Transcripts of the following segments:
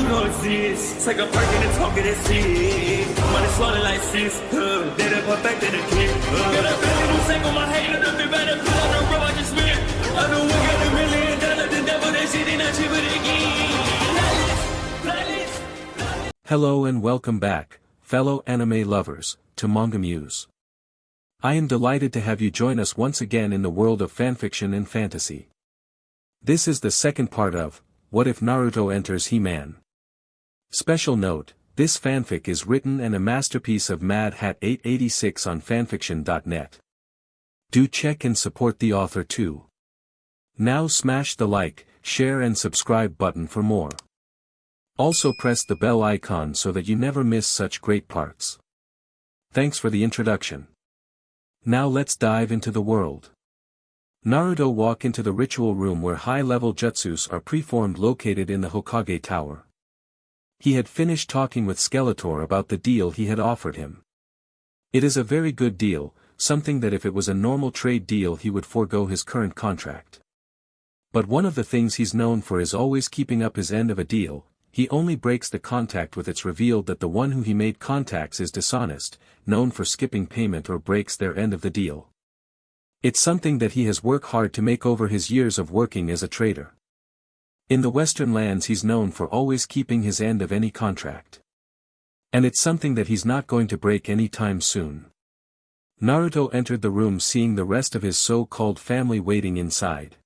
You know it's this. Take a perk and a talk of that shit. Money swallowing like sis. Did it perfect in the kid. Got a billion who sang on my head. Look up better put on the road I just spent. I know we got $1 million. The devil that shit ain't not cheaper than again. Hello and welcome back, fellow anime lovers, to MangaMuse. I am delighted to have you join us once again in the world of fanfiction and fantasy. This is the second part of What If Naruto Enters He-Man? Special note, this fanfic is written and a masterpiece of Mad Hat 886 on FANFICTIONnet. Do check and support the author too. Now smash the like, share and subscribe button for more. Also press the bell icon so that you never miss such great parts. Thanks for the introduction. Now let's dive into the world. Naruto walk into the ritual room where high-level jutsus are preformed located in the Hokage Tower. He had finished talking with Skeletor about the deal he had offered him. It is a very good deal, something that if it was a normal trade deal he would forego his current contract. But one of the things he's known for is always keeping up his end of a deal. He only breaks the contact when it's revealed that the one who he made contacts is dishonest, known for skipping payment or breaks their end of the deal. It's something that he has worked hard to make over his years of working as a trader. In the Western lands he's known for always keeping his end of any contract. And it's something that he's not going to break anytime soon. Naruto entered the room seeing the rest of his so-called family waiting inside.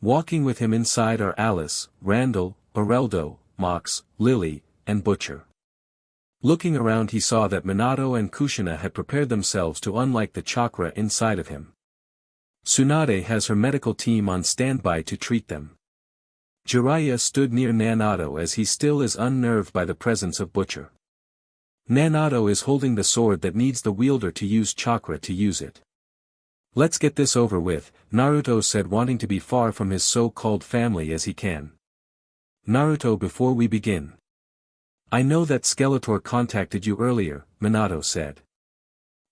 Walking with him inside are Alice, Randall, Bareldo, Mox, Lily, and Butcher. Looking around he saw that Minato and Kushina had prepared themselves to unlike the chakra inside of him. Tsunade has her medical team on standby to treat them. Jiraiya stood near Nanato as he still is unnerved by the presence of Butcher. Nanato is holding the sword that needs the wielder to use chakra to use it. Let's get this over with, Naruto said, wanting to be far from his so-called family as he can. Naruto, before we begin. I know that Skeletor contacted you earlier, Minato said.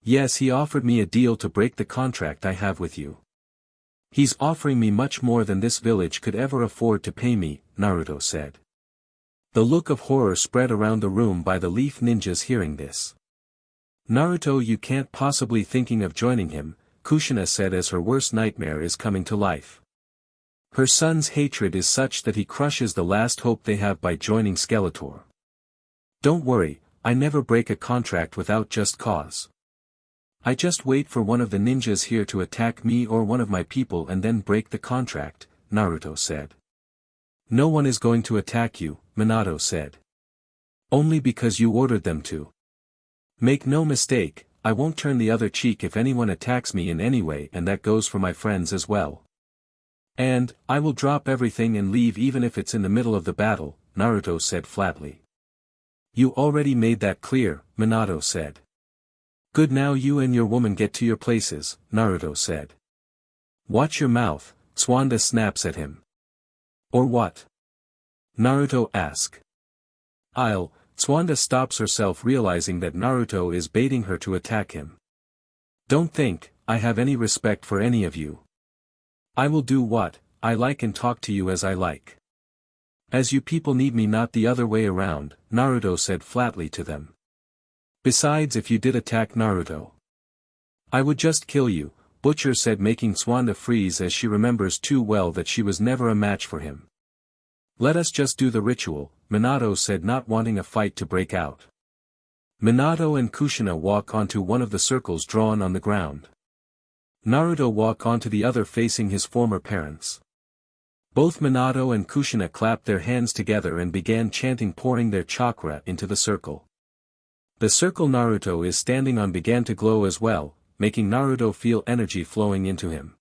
Yes, he offered me a deal to break the contract I have with you. He's offering me much more than this village could ever afford to pay me, Naruto said. The look of horror spread around the room by the Leaf Ninjas hearing this. Naruto, you can't possibly thinking of joining him, Kushina said as her worst nightmare is coming to life. Her son's hatred is such that he crushes the last hope they have by joining Skeletor. Don't worry, I never break a contract without just cause. I just wait for one of the ninjas here to attack me or one of my people and then break the contract, Naruto said. No one is going to attack you, Minato said. Only because you ordered them to. Make no mistake, I won't turn the other cheek if anyone attacks me in any way, and that goes for my friends as well. And, I will drop everything and leave even if it's in the middle of the battle, Naruto said flatly. You already made that clear, Minato said. Good, now you and your woman get to your places, Naruto said. Watch your mouth, Tswanda snaps at him. Or what? Naruto asked. Tswanda stops herself realizing that Naruto is baiting her to attack him. Don't think I have any respect for any of you. I will do what I like and talk to you as I like. As you people need me, not the other way around, Naruto said flatly to them. Besides, if you did attack Naruto, I would just kill you, Butcher said, making Tswanda freeze as she remembers too well that she was never a match for him. Let us just do the ritual, Minato said, not wanting a fight to break out. Minato and Kushina walk onto one of the circles drawn on the ground. Naruto walk onto the other facing his former parents. Both Minato and Kushina clapped their hands together and began chanting, pouring their chakra into the circle. The circle Naruto is standing on began to glow as well, making Naruto feel energy flowing into him.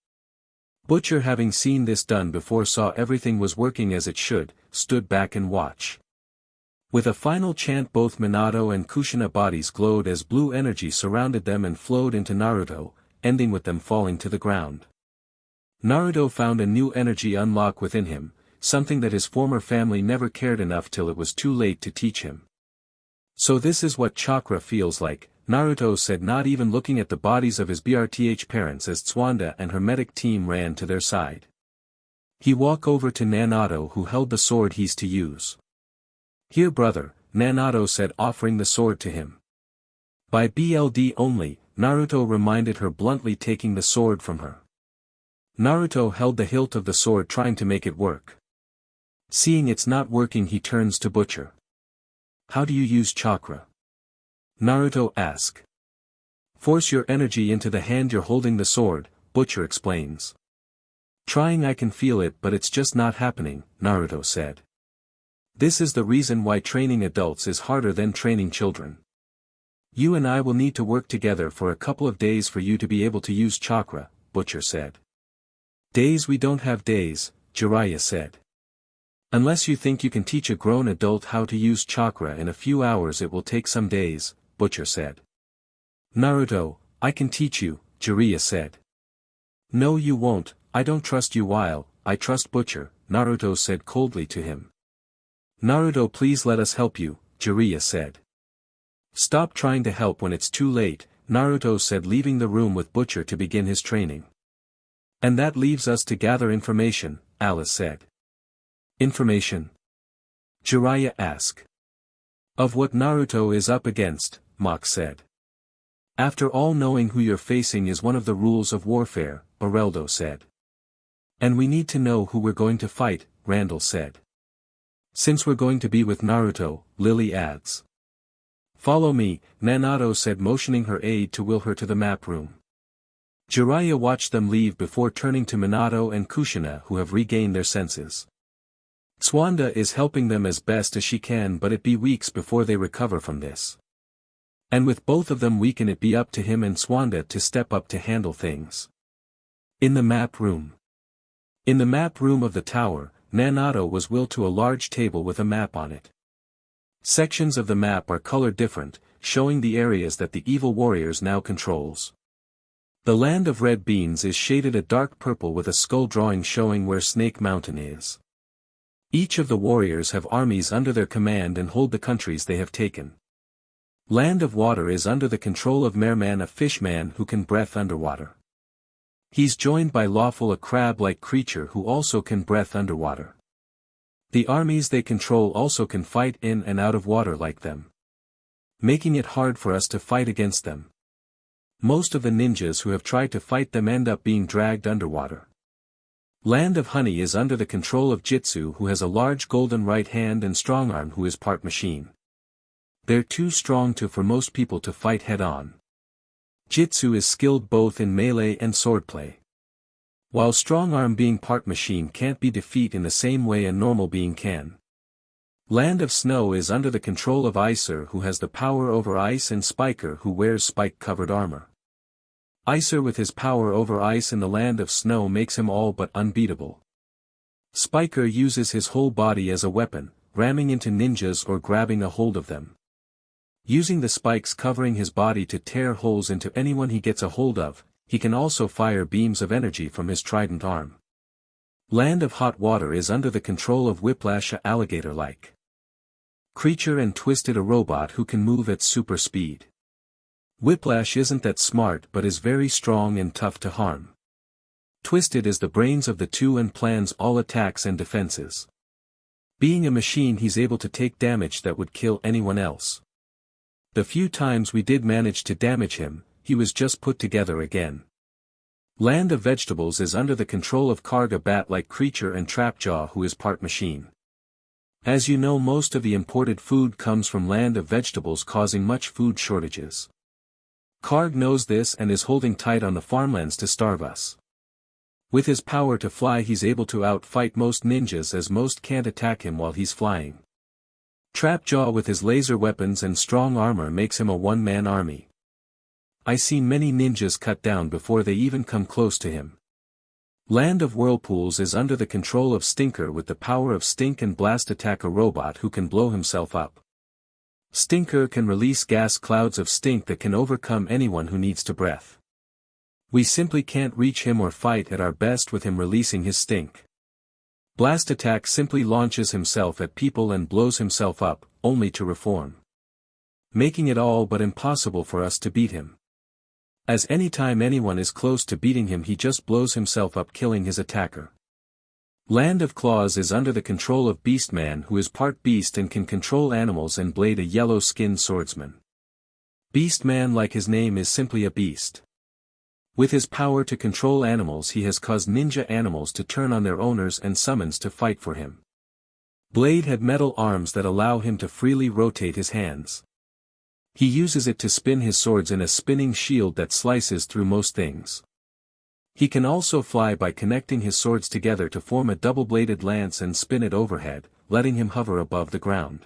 Butcher, having seen this done before, saw everything was working as it should, stood back and watched. With a final chant, both Minato and Kushina bodies glowed as blue energy surrounded them and flowed into Naruto, ending with them falling to the ground. Naruto found a new energy unlock within him, something that his former family never cared enough till it was too late to teach him. So this is what chakra feels like, Naruto said, not even looking at the bodies of his BRTH parents as Tswanda and her medic team ran to their side. He walked over to Nanato, who held the sword he's to use. Here brother, Naruto said, offering the sword to him. By BLD only, Naruto reminded her, bluntly taking the sword from her. Naruto held the hilt of the sword, trying to make it work. Seeing it's not working, he turns to Butcher. How do you use chakra? Naruto asks. Force your energy into the hand you're holding the sword, Butcher explains. Trying, I can feel it, but it's just not happening, Naruto said. This is the reason why training adults is harder than training children. You and I will need to work together for a couple of days for you to be able to use chakra, Butcher said. Days? We don't have days, Jiraiya said. Unless you think you can teach a grown adult how to use chakra in a few hours, it will take some days, Butcher said. Naruto, I can teach you, Jiraiya said. No you won't, I don't trust you. While I trust Butcher, Naruto said coldly to him. Naruto, please let us help you, Jiraiya said. Stop trying to help when it's too late, Naruto said, leaving the room with Butcher to begin his training. And that leaves us to gather information, Alice said. Information? Jiraiya asked. Of what Naruto is up against, Mach said. After all, knowing who you're facing is one of the rules of warfare, Areldo said. And we need to know who we're going to fight, Randall said. Since we're going to be with Naruto, Lily adds. Follow me, Naruto said, motioning her aide to wheel her to the map room. Jiraiya watched them leave before turning to Minato and Kushina, who have regained their senses. Swanda is helping them as best as she can, but it be weeks before they recover from this. And with both of them weaken, it be up to him and Swanda to step up to handle things. In the map room. In the map room of the tower, Naruto was wheeled to a large table with a map on it. Sections of the map are colored different, showing the areas that the evil warriors now controls. The land of red beans is shaded a dark purple with a skull drawing showing where Snake Mountain is. Each of the warriors have armies under their command and hold the countries they have taken. Land of water is under the control of Merman, a fishman who can breathe underwater. He's joined by Lawful, a crab-like creature who also can breathe underwater. The armies they control also can fight in and out of water like them, making it hard for us to fight against them. Most of the ninjas who have tried to fight them end up being dragged underwater. Land of Honey is under the control of Jitsu, who has a large golden right hand, and Strongarm, who is part machine. They're too strong for most people to fight head-on. Jitsu is skilled both in melee and swordplay. While Strongarm, being part machine, can't be defeated in the same way a normal being can. Land of Snow is under the control of Icer, who has the power over ice, and Spiker, who wears spike-covered armor. Icer with his power over ice in the Land of Snow makes him all but unbeatable. Spiker uses his whole body as a weapon, ramming into ninjas or grabbing a hold of them. Using the spikes covering his body to tear holes into anyone he gets a hold of, he can also fire beams of energy from his trident arm. Land of Hot Water is under the control of Whiplash, a alligator-like creature, and Twisted, a robot who can move at super speed. Whiplash isn't that smart but is very strong and tough to harm. Twisted is the brains of the two and plans all attacks and defenses. Being a machine, he's able to take damage that would kill anyone else. The few times we did manage to damage him, he was just put together again. Land of Vegetables is under the control of Karg, a bat-like creature, and Trapjaw, who is part machine. As you know, most of the imported food comes from Land of Vegetables, causing much food shortages. Karg knows this and is holding tight on the farmlands to starve us. With his power to fly, he's able to outfight most ninjas, as most can't attack him while he's flying. Trapjaw with his laser weapons and strong armor makes him a one-man army. I seen many ninjas cut down before they even come close to him. Land of Whirlpools is under the control of Stinker with the power of Stink and Blast Attack, a robot who can blow himself up. Stinker can release gas clouds of stink that can overcome anyone who needs to breath. We simply can't reach him or fight at our best with him releasing his stink. Blast Attack simply launches himself at people and blows himself up, only to reform, making it all but impossible for us to beat him. As anytime anyone is close to beating him, he just blows himself up, killing his attacker. Land of Claws is under the control of Beastman, who is part beast and can control animals, and Blade, a yellow-skinned swordsman. Beastman, like his name, is simply a beast. With his power to control animals, he has caused ninja animals to turn on their owners and summons to fight for him. Blade had metal arms that allow him to freely rotate his hands. He uses it to spin his swords in a spinning shield that slices through most things. He can also fly by connecting his swords together to form a double-bladed lance and spin it overhead, letting him hover above the ground.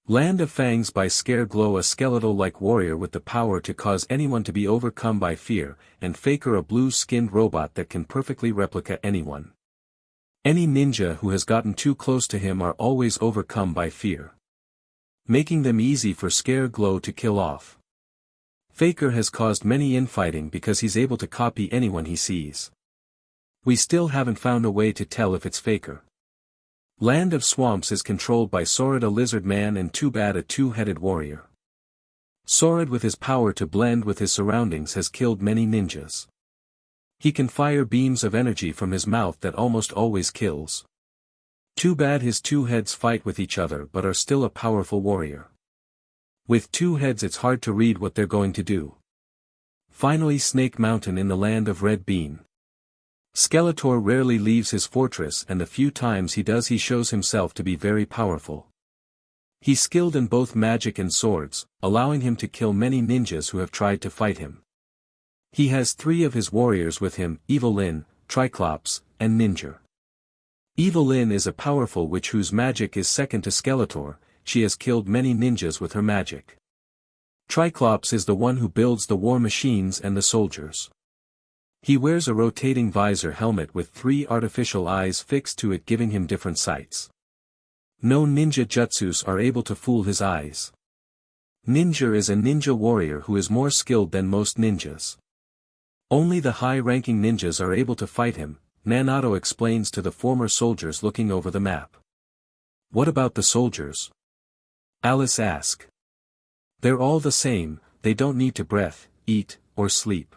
Land of Fangs by Scare Glow, a skeletal-like warrior with the power to cause anyone to be overcome by fear, and Faker, a blue-skinned robot that can perfectly replicate anyone. Any ninja who has gotten too close to him are always overcome by fear, making them easy for Scare Glow to kill off. Faker has caused many infighting because he's able to copy anyone he sees. We still haven't found a way to tell if it's Faker. Land of Swamps is controlled by Sorid, a lizard man, and Tubad, a two-headed warrior. Sorid, with his power to blend with his surroundings, has killed many ninjas. He can fire beams of energy from his mouth that almost always kills. Tubad, his two heads fight with each other but are still a powerful warrior. With two heads it's hard to read what they're going to do. Finally, Snake Mountain in the Land of Red Bean. Skeletor rarely leaves his fortress, and the few times he does he shows himself to be very powerful. He's skilled in both magic and swords, allowing him to kill many ninjas who have tried to fight him. He has 3 of his warriors with him: Evelyn, Triclops, and Ninja. Evelyn is a powerful witch whose magic is second to Skeletor. She has killed many ninjas with her magic. Triclops is the one who builds the war machines and the soldiers. He wears a rotating visor helmet with 3 artificial eyes fixed to it, giving him different sights. No ninja jutsus are able to fool his eyes. Ninja is a ninja warrior who is more skilled than most ninjas. Only the high-ranking ninjas are able to fight him, Naruto explains to the former soldiers looking over the map. What about the soldiers? Alice asks. They're all the same, they don't need to breathe, eat, or sleep.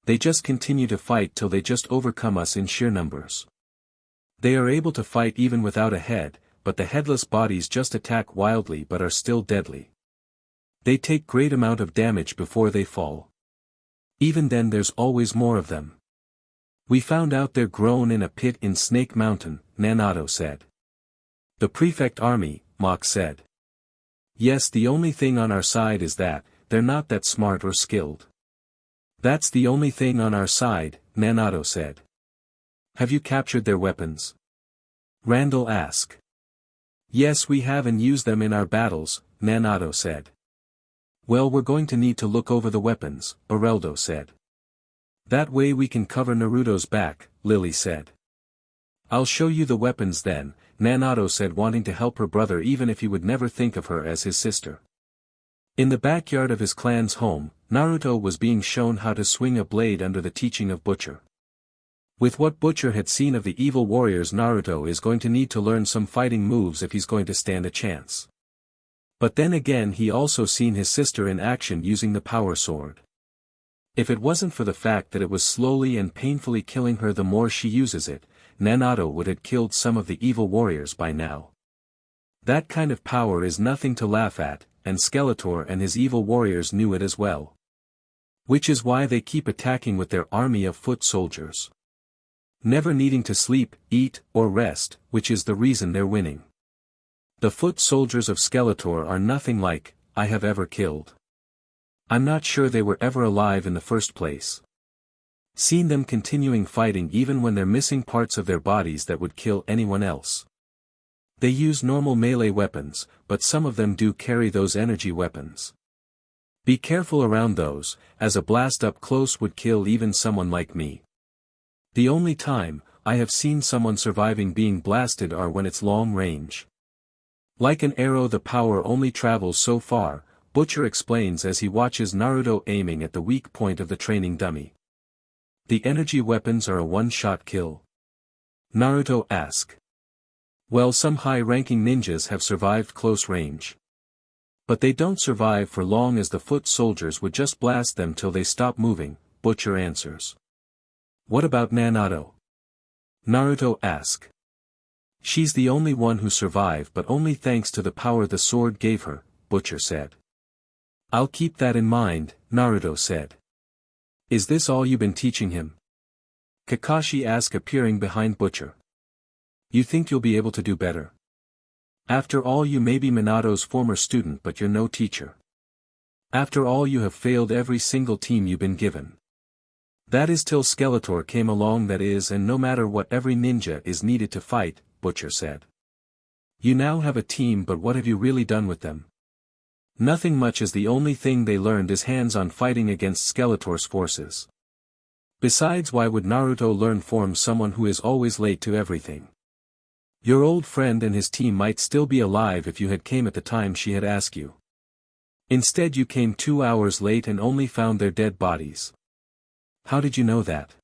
They just continue to fight till they just overcome us in sheer numbers. They are able to fight even without a head, but the headless bodies just attack wildly but are still deadly. They take great amount of damage before they fall. Even then there's always more of them. We found out they're grown in a pit in Snake Mountain, Naruto said. The prefect army, Mach said. Yes, the only thing on our side is that, they're not that smart or skilled. That's the only thing on our side, Naruto said. Have you captured their weapons? Randall asked. Yes, we have, and used them in our battles, Naruto said. Well, we're going to need to look over the weapons, Bareldo said. That way we can cover Naruto's back, Lily said. I'll show you the weapons then, Naruto said, wanting to help her brother even if he would never think of her as his sister. In the backyard of his clan's home, Naruto was being shown how to swing a blade under the teaching of Butcher. With what Butcher had seen of the evil warriors, Naruto is going to need to learn some fighting moves if he's going to stand a chance. But then again, he also seen his sister in action using the power sword. If it wasn't for the fact that it was slowly and painfully killing her the more she uses it, Naruto would have killed some of the evil warriors by now. That kind of power is nothing to laugh at, and Skeletor and his evil warriors knew it as well. Which is why they keep attacking with their army of foot soldiers. Never needing to sleep, eat, or rest, which is the reason they're winning. The foot soldiers of Skeletor are nothing like I have ever killed. I'm not sure they were ever alive in the first place. Seen them continuing fighting even when they're missing parts of their bodies that would kill anyone else. They use normal melee weapons, but some of them do carry those energy weapons. Be careful around those, as a blast up close would kill even someone like me. The only time I have seen someone surviving being blasted are when it's long range. Like an arrow, the power only travels so far, Butcher explains as he watches Naruto aiming at the weak point of the training dummy. The energy weapons are a one-shot kill. Naruto asks. Well, some high-ranking ninjas have survived close range. But they don't survive for long, as the foot soldiers would just blast them till they stop moving, Butcher answers. What about Naruto? Naruto asked. She's the only one who survived, but only thanks to the power the sword gave her, Butcher said. I'll keep that in mind, Naruto said. Is this all you've been teaching him? Kakashi asked, appearing behind Butcher. You think you'll be able to do better? After all, you may be Minato's former student, but you're no teacher. After all, you have failed every single team you've been given. That is till Skeletor came along, that is, and no matter what, every ninja is needed to fight, Butcher said. You now have a team, but what have you really done with them? Nothing much, as the only thing they learned is hands-on fighting against Skeletor's forces. Besides, why would Naruto learn from someone who is always late to everything? Your old friend and his team might still be alive if you had came at the time she had asked you. Instead, you came 2 hours late and only found their dead bodies. How did you know that?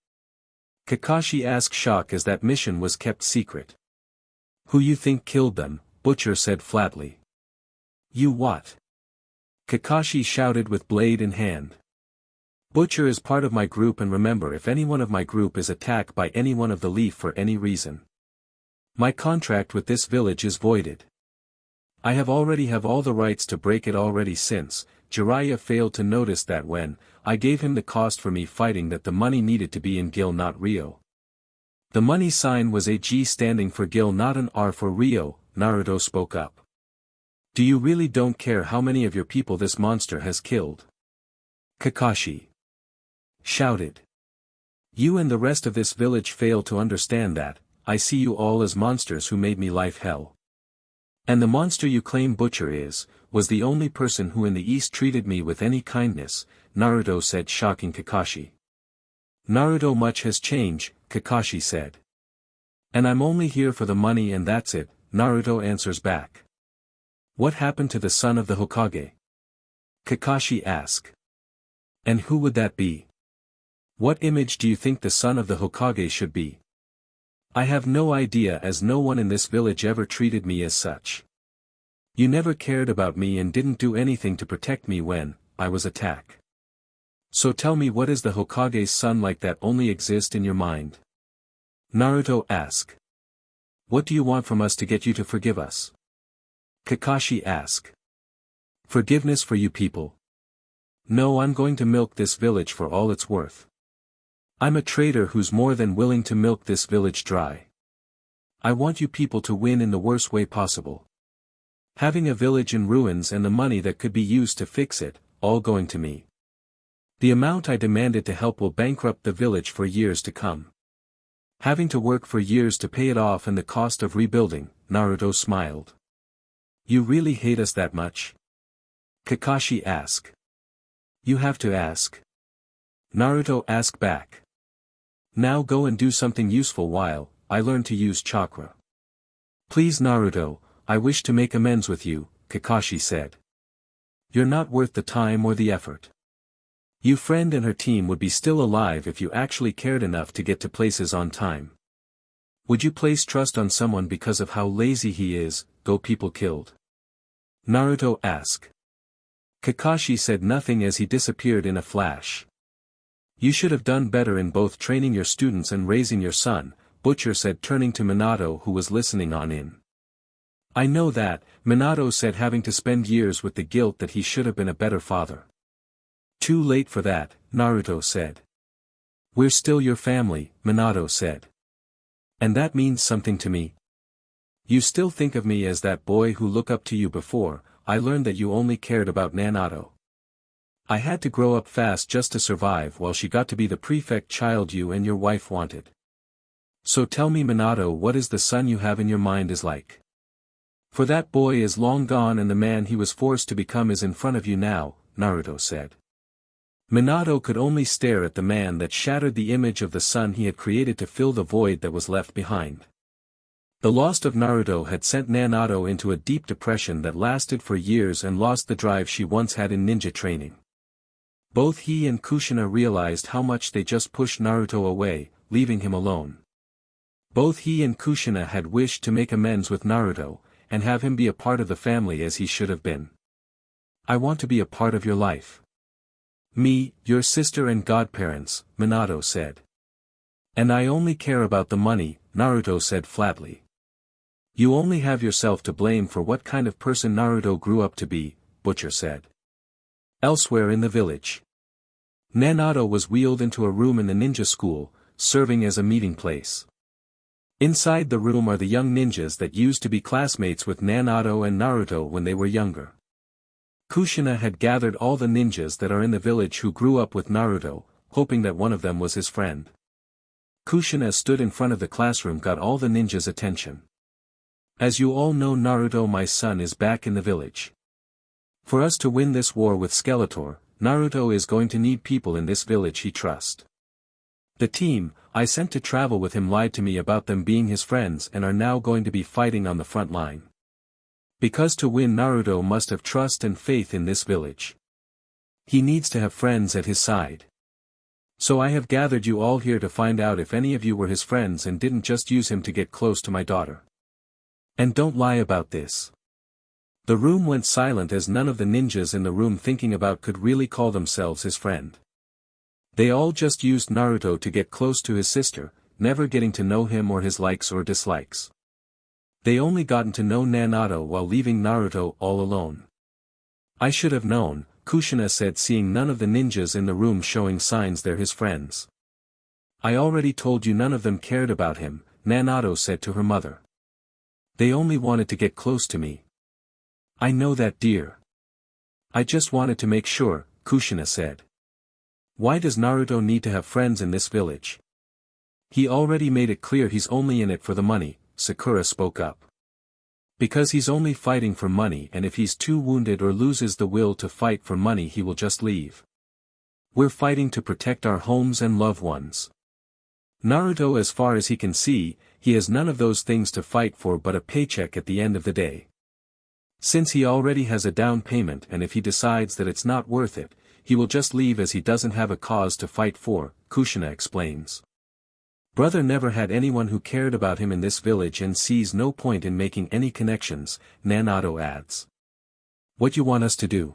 Kakashi asked, shocked, as that mission was kept secret. Who you think killed them? Butcher said flatly. You what? Kakashi shouted with blade in hand. Butcher is part of my group, and remember, if any one of my group is attacked by any one of the Leaf for any reason, my contract with this village is voided. I have all the rights to break it already, since Jiraiya failed to notice that when I gave him the cost for me fighting, that the money needed to be in Gil, not Rio. The money sign was a G standing for Gil, not an R for Rio, Naruto spoke up. Do you really don't care how many of your people this monster has killed? Kakashi shouted. You and the rest of this village fail to understand that. I see you all as monsters who made me life hell. And the monster you claim Butcher was the only person who in the East treated me with any kindness, Naruto said, shocking Kakashi. Naruto, much has changed, Kakashi said. And I'm only here for the money, and that's it, Naruto answers back. What happened to the son of the Hokage? Kakashi asked. And who would that be? What image do you think the son of the Hokage should be? I have no idea, as no one in this village ever treated me as such. You never cared about me and didn't do anything to protect me when I was attacked. So tell me, what is the Hokage's son like that only exists in your mind? Naruto asked. What do you want from us to get you to forgive us? Kakashi asked. Forgiveness for you people? No, I'm going to milk this village for all it's worth. I'm a trader who's more than willing to milk this village dry. I want you people to win in the worst way possible. Having a village in ruins and the money that could be used to fix it, all going to me. The amount I demanded to help will bankrupt the village for years to come. Having to work for years to pay it off, and the cost of rebuilding, Naruto smiled. You really hate us that much? Kakashi asked. You have to ask. Naruto asked back. Now go and do something useful while I learn to use chakra. Please Naruto, I wish to make amends with you, Kakashi said. You're not worth the time or the effort. Your friend and her team would be still alive if you actually cared enough to get to places on time. Would you place trust on someone because of how lazy he is, go people killed? Naruto asked. Kakashi said nothing as he disappeared in a flash. You should have done better in both training your students and raising your son, Butcher said, turning to Minato, who was listening on in. I know that, Minato said, having to spend years with the guilt that he should have been a better father. Too late for that, Naruto said. We're still your family, Minato said. And that means something to me. You still think of me as that boy who looked up to you before I learned that you only cared about Naruto. I had to grow up fast just to survive while she got to be the prefect child you and your wife wanted. So tell me Minato, what is the son you have in your mind is like? For that boy is long gone and the man he was forced to become is in front of you now, Naruto said. Minato could only stare at the man that shattered the image of the son he had created to fill the void that was left behind. The loss of Naruto had sent Naruto into a deep depression that lasted for years and lost the drive she once had in ninja training. Both he and Kushina realized how much they just pushed Naruto away, leaving him alone. Both he and Kushina had wished to make amends with Naruto, and have him be a part of the family as he should have been. I want to be a part of your life. Me, your sister and godparents, Minato said. And I only care about the money, Naruto said flatly. You only have yourself to blame for what kind of person Naruto grew up to be, Butcher said. Elsewhere in the village, Naruto was wheeled into a room in the ninja school, serving as a meeting place. Inside the room are the young ninjas that used to be classmates with Naruto and Naruto when they were younger. Kushina had gathered all the ninjas that are in the village who grew up with Naruto, hoping that one of them was his friend. Kushina stood in front of the classroom, got all the ninjas' attention. As you all know, Naruto, my son, is back in the village. For us to win this war with Skeletor, Naruto is going to need people in this village he trusts. The team I sent to travel with him lied to me about them being his friends and are now going to be fighting on the front line. Because to win, Naruto must have trust and faith in this village. He needs to have friends at his side. So I have gathered you all here to find out if any of you were his friends and didn't just use him to get close to my daughter. And don't lie about this. The room went silent as none of the ninjas in the room thinking about could really call themselves his friend. They all just used Naruto to get close to his sister, never getting to know him or his likes or dislikes. They only gotten to know Naruto while leaving Naruto all alone. I should have known, Kushina said, seeing none of the ninjas in the room showing signs they're his friends. I already told you none of them cared about him, Naruto said to her mother. They only wanted to get close to me. I know that, dear. I just wanted to make sure, Kushina said. Why does Naruto need to have friends in this village? He already made it clear he's only in it for the money, Sakura spoke up. Because he's only fighting for money, and if he's too wounded or loses the will to fight for money he will just leave. We're fighting to protect our homes and loved ones. Naruto, as far as he can see, he has none of those things to fight for but a paycheck at the end of the day. Since he already has a down payment, and if he decides that it's not worth it, he will just leave as he doesn't have a cause to fight for, Kushina explains. Brother never had anyone who cared about him in this village and sees no point in making any connections, Naruto adds. What you want us to do?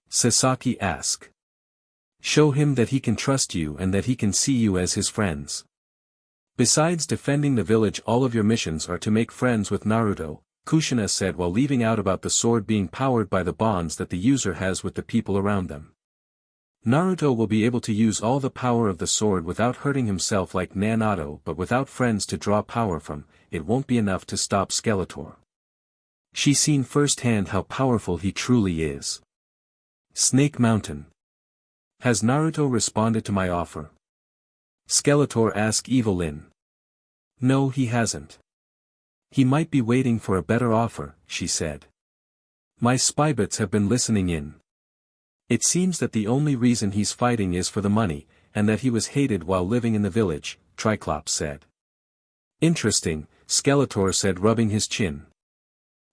Sasaki asks. Show him that he can trust you and that he can see you as his friends. Besides defending the village, all of your missions are to make friends with Naruto, Kushina said while leaving out about the sword being powered by the bonds that the user has with the people around them. Naruto will be able to use all the power of the sword without hurting himself like Naruto, but without friends to draw power from, it won't be enough to stop Skeletor. She's seen firsthand how powerful he truly is. Snake Mountain. Has Naruto responded to my offer? Skeletor asked Evelyn. No, he hasn't. He might be waiting for a better offer, she said. My spybots have been listening in. It seems that the only reason he's fighting is for the money, and that he was hated while living in the village, Triclops said. Interesting, Skeletor said, rubbing his chin.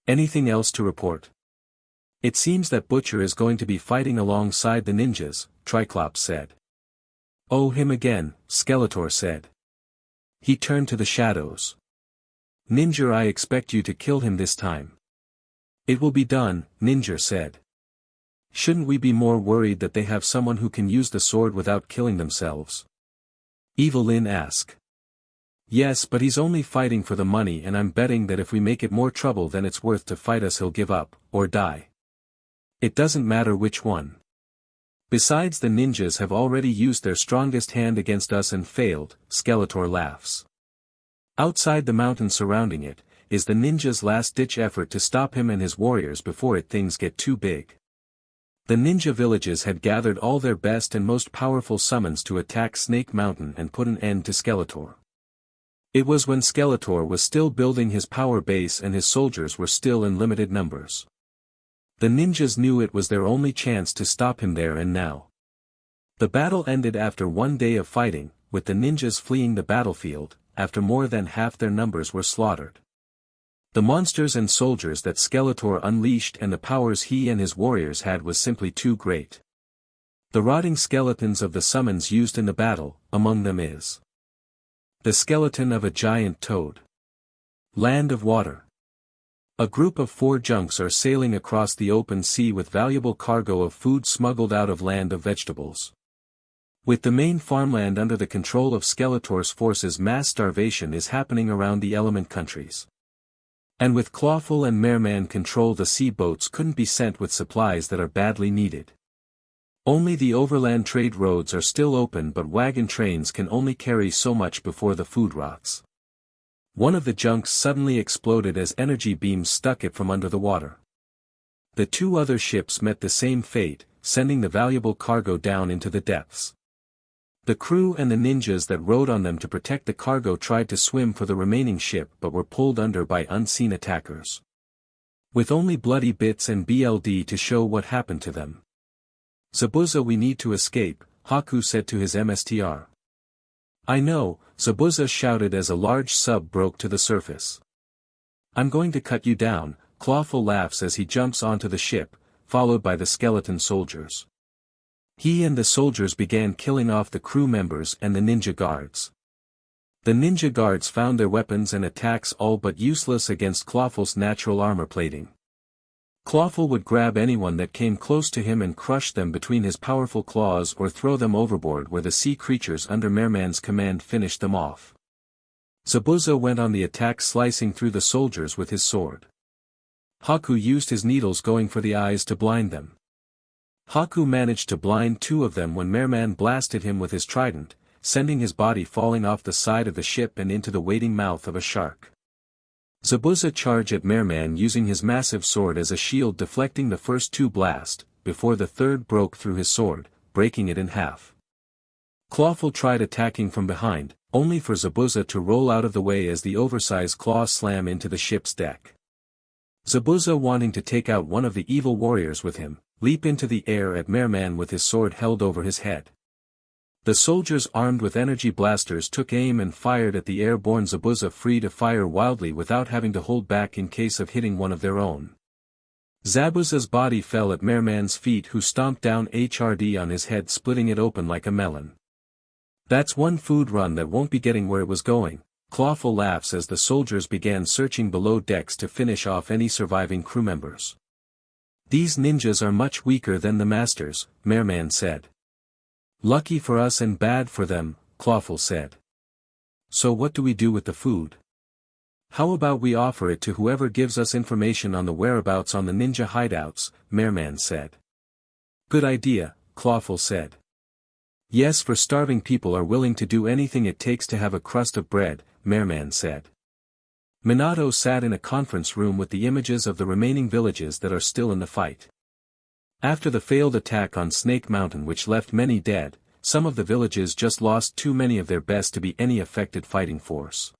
Anything else to report? It seems that Butcher is going to be fighting alongside the ninjas, Triclops said. Oh, him again, Skeletor said. He turned to the shadows. Ninja, I expect you to kill him this time. It will be done, Ninja said. Shouldn't we be more worried that they have someone who can use the sword without killing themselves? Evelyn asked. Yes, but he's only fighting for the money, and I'm betting that if we make it more trouble than it's worth to fight us he'll give up, or die. It doesn't matter which one. Besides, the ninjas have already used their strongest hand against us and failed, Skeletor laughs. Outside the mountain surrounding it, is the ninja's last-ditch effort to stop him and his warriors before things get too big. The ninja villages had gathered all their best and most powerful summons to attack Snake Mountain and put an end to Skeletor. It was when Skeletor was still building his power base and his soldiers were still in limited numbers. The ninjas knew it was their only chance to stop him there and now. The battle ended after one day of fighting, with the ninjas fleeing the battlefield, after more than half their numbers were slaughtered. The monsters and soldiers that Skeletor unleashed and the powers he and his warriors had was simply too great. The rotting skeletons of the summons used in the battle, among them is the skeleton of a giant toad. Land of Water. A group of 4 junks are sailing across the open sea with valuable cargo of food smuggled out of Land of Vegetables. With the main farmland under the control of Skeletor's forces, mass starvation is happening around the element countries. And with Clawful and Merman control, the sea boats couldn't be sent with supplies that are badly needed. Only the overland trade roads are still open, but wagon trains can only carry so much before the food rots. One of the junks suddenly exploded as energy beams stuck it from under the water. The two other ships met the same fate, sending the valuable cargo down into the depths. The crew and the ninjas that rode on them to protect the cargo tried to swim for the remaining ship but were pulled under by unseen attackers. With only bloody bits and BLD to show what happened to them. "Zabuza, we need to escape," Haku said to his MSTR. "I know," Zabuza shouted as a large sub broke to the surface. "I'm going to cut you down," Clawful laughs as he jumps onto the ship, followed by the skeleton soldiers. He and the soldiers began killing off the crew members and the ninja guards. The ninja guards found their weapons and attacks all but useless against Clawful's natural armor plating. Clawful would grab anyone that came close to him and crush them between his powerful claws or throw them overboard, where the sea creatures under Merman's command finished them off. Zabuza went on the attack, slicing through the soldiers with his sword. Haku used his needles, going for the eyes to blind them. Haku managed to blind two of them when Merman blasted him with his trident, sending his body falling off the side of the ship and into the waiting mouth of a shark. Zabuza charged at Merman using his massive sword as a shield, deflecting the first two blasts, before the third broke through his sword, breaking it in half. Clawful tried attacking from behind, only for Zabuza to roll out of the way as the oversized claw slam into the ship's deck. Zabuza, wanting to take out one of the evil warriors with him, leap into the air at Merman with his sword held over his head. The soldiers armed with energy blasters took aim and fired at the airborne Zabuza, free to fire wildly without having to hold back in case of hitting one of their own. Zabuza's body fell at Merman's feet, who stomped down HRD on his head, splitting it open like a melon. "That's one food run that won't be getting where it was going," Clawful laughs as the soldiers began searching below decks to finish off any surviving crew members. "These ninjas are much weaker than the masters," Merman said. "Lucky for us and bad for them," Clawful said. "So what do we do with the food?" "How about we offer it to whoever gives us information on the whereabouts on the ninja hideouts," Merman said. "Good idea," Clawful said. "Yes, for starving people are willing to do anything it takes to have a crust of bread," Merman said. Minato sat in a conference room with the images of the remaining villages that are still in the fight. After the failed attack on Snake Mountain, which left many dead, some of the villages just lost too many of their best to be any affected fighting force.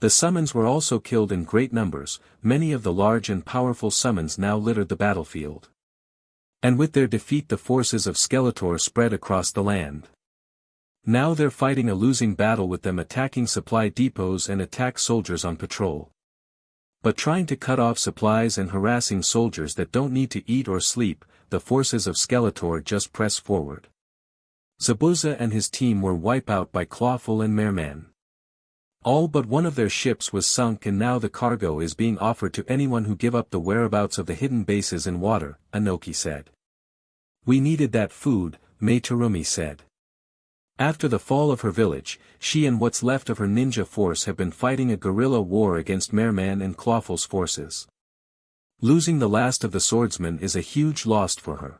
The summons were also killed in great numbers. Many of the large and powerful summons now littered the battlefield. And with their defeat, the forces of Skeletor spread across the land. Now they're fighting a losing battle, with them attacking supply depots and attack soldiers on patrol. But trying to cut off supplies and harassing soldiers that don't need to eat or sleep, the forces of Skeletor just press forward. Zabuza and his team were wiped out by Clawful and Merman. All but one of their ships was sunk, and now the cargo is being offered to anyone who give up the whereabouts of the hidden bases in water, Anoki said. "We needed that food," Mei Terumi said. After the fall of her village, she and what's left of her ninja force have been fighting a guerrilla war against Merman and Clawful's forces. Losing the last of the swordsmen is a huge loss for her.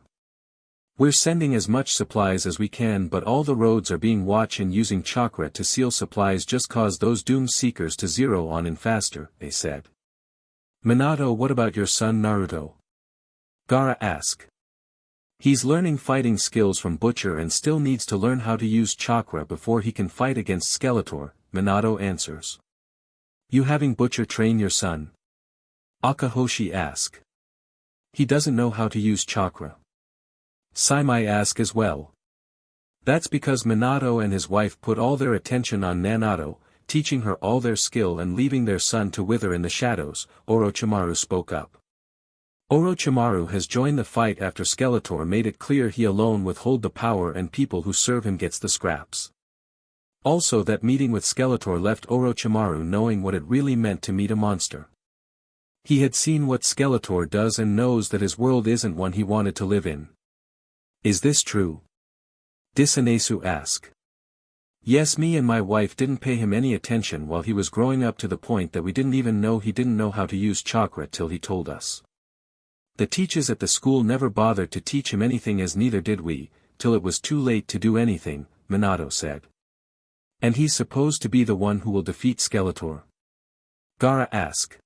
"We're sending as much supplies as we can, but all the roads are being watched, and using chakra to seal supplies just cause those doom seekers to zero on in faster," they said. "Minato, what about your son Naruto?" Gaara asked. "He's learning fighting skills from Butcher and still needs to learn how to use chakra before he can fight against Skeletor," Minato answers. "You having Butcher train your son?" Akahoshi asked. "He doesn't know how to use chakra." Saimai asked as well. "That's because Minato and his wife put all their attention on Nanato, teaching her all their skill and leaving their son to wither in the shadows," Orochimaru spoke up. Orochimaru has joined the fight after Skeletor made it clear he alone withhold the power and people who serve him gets the scraps. Also, that meeting with Skeletor left Orochimaru knowing what it really meant to meet a monster. He had seen what Skeletor does and knows that his world isn't one he wanted to live in. "Is this true?" Disanesu asked. Yes, me and my wife didn't pay him any attention while he was growing up to the point that we didn't even know he didn't know how to use chakra till he told us. The teachers at the school never bothered to teach him anything as neither did we, till it was too late to do anything, Minato said. And he's supposed to be the one who will defeat Skeletor? Gaara asked.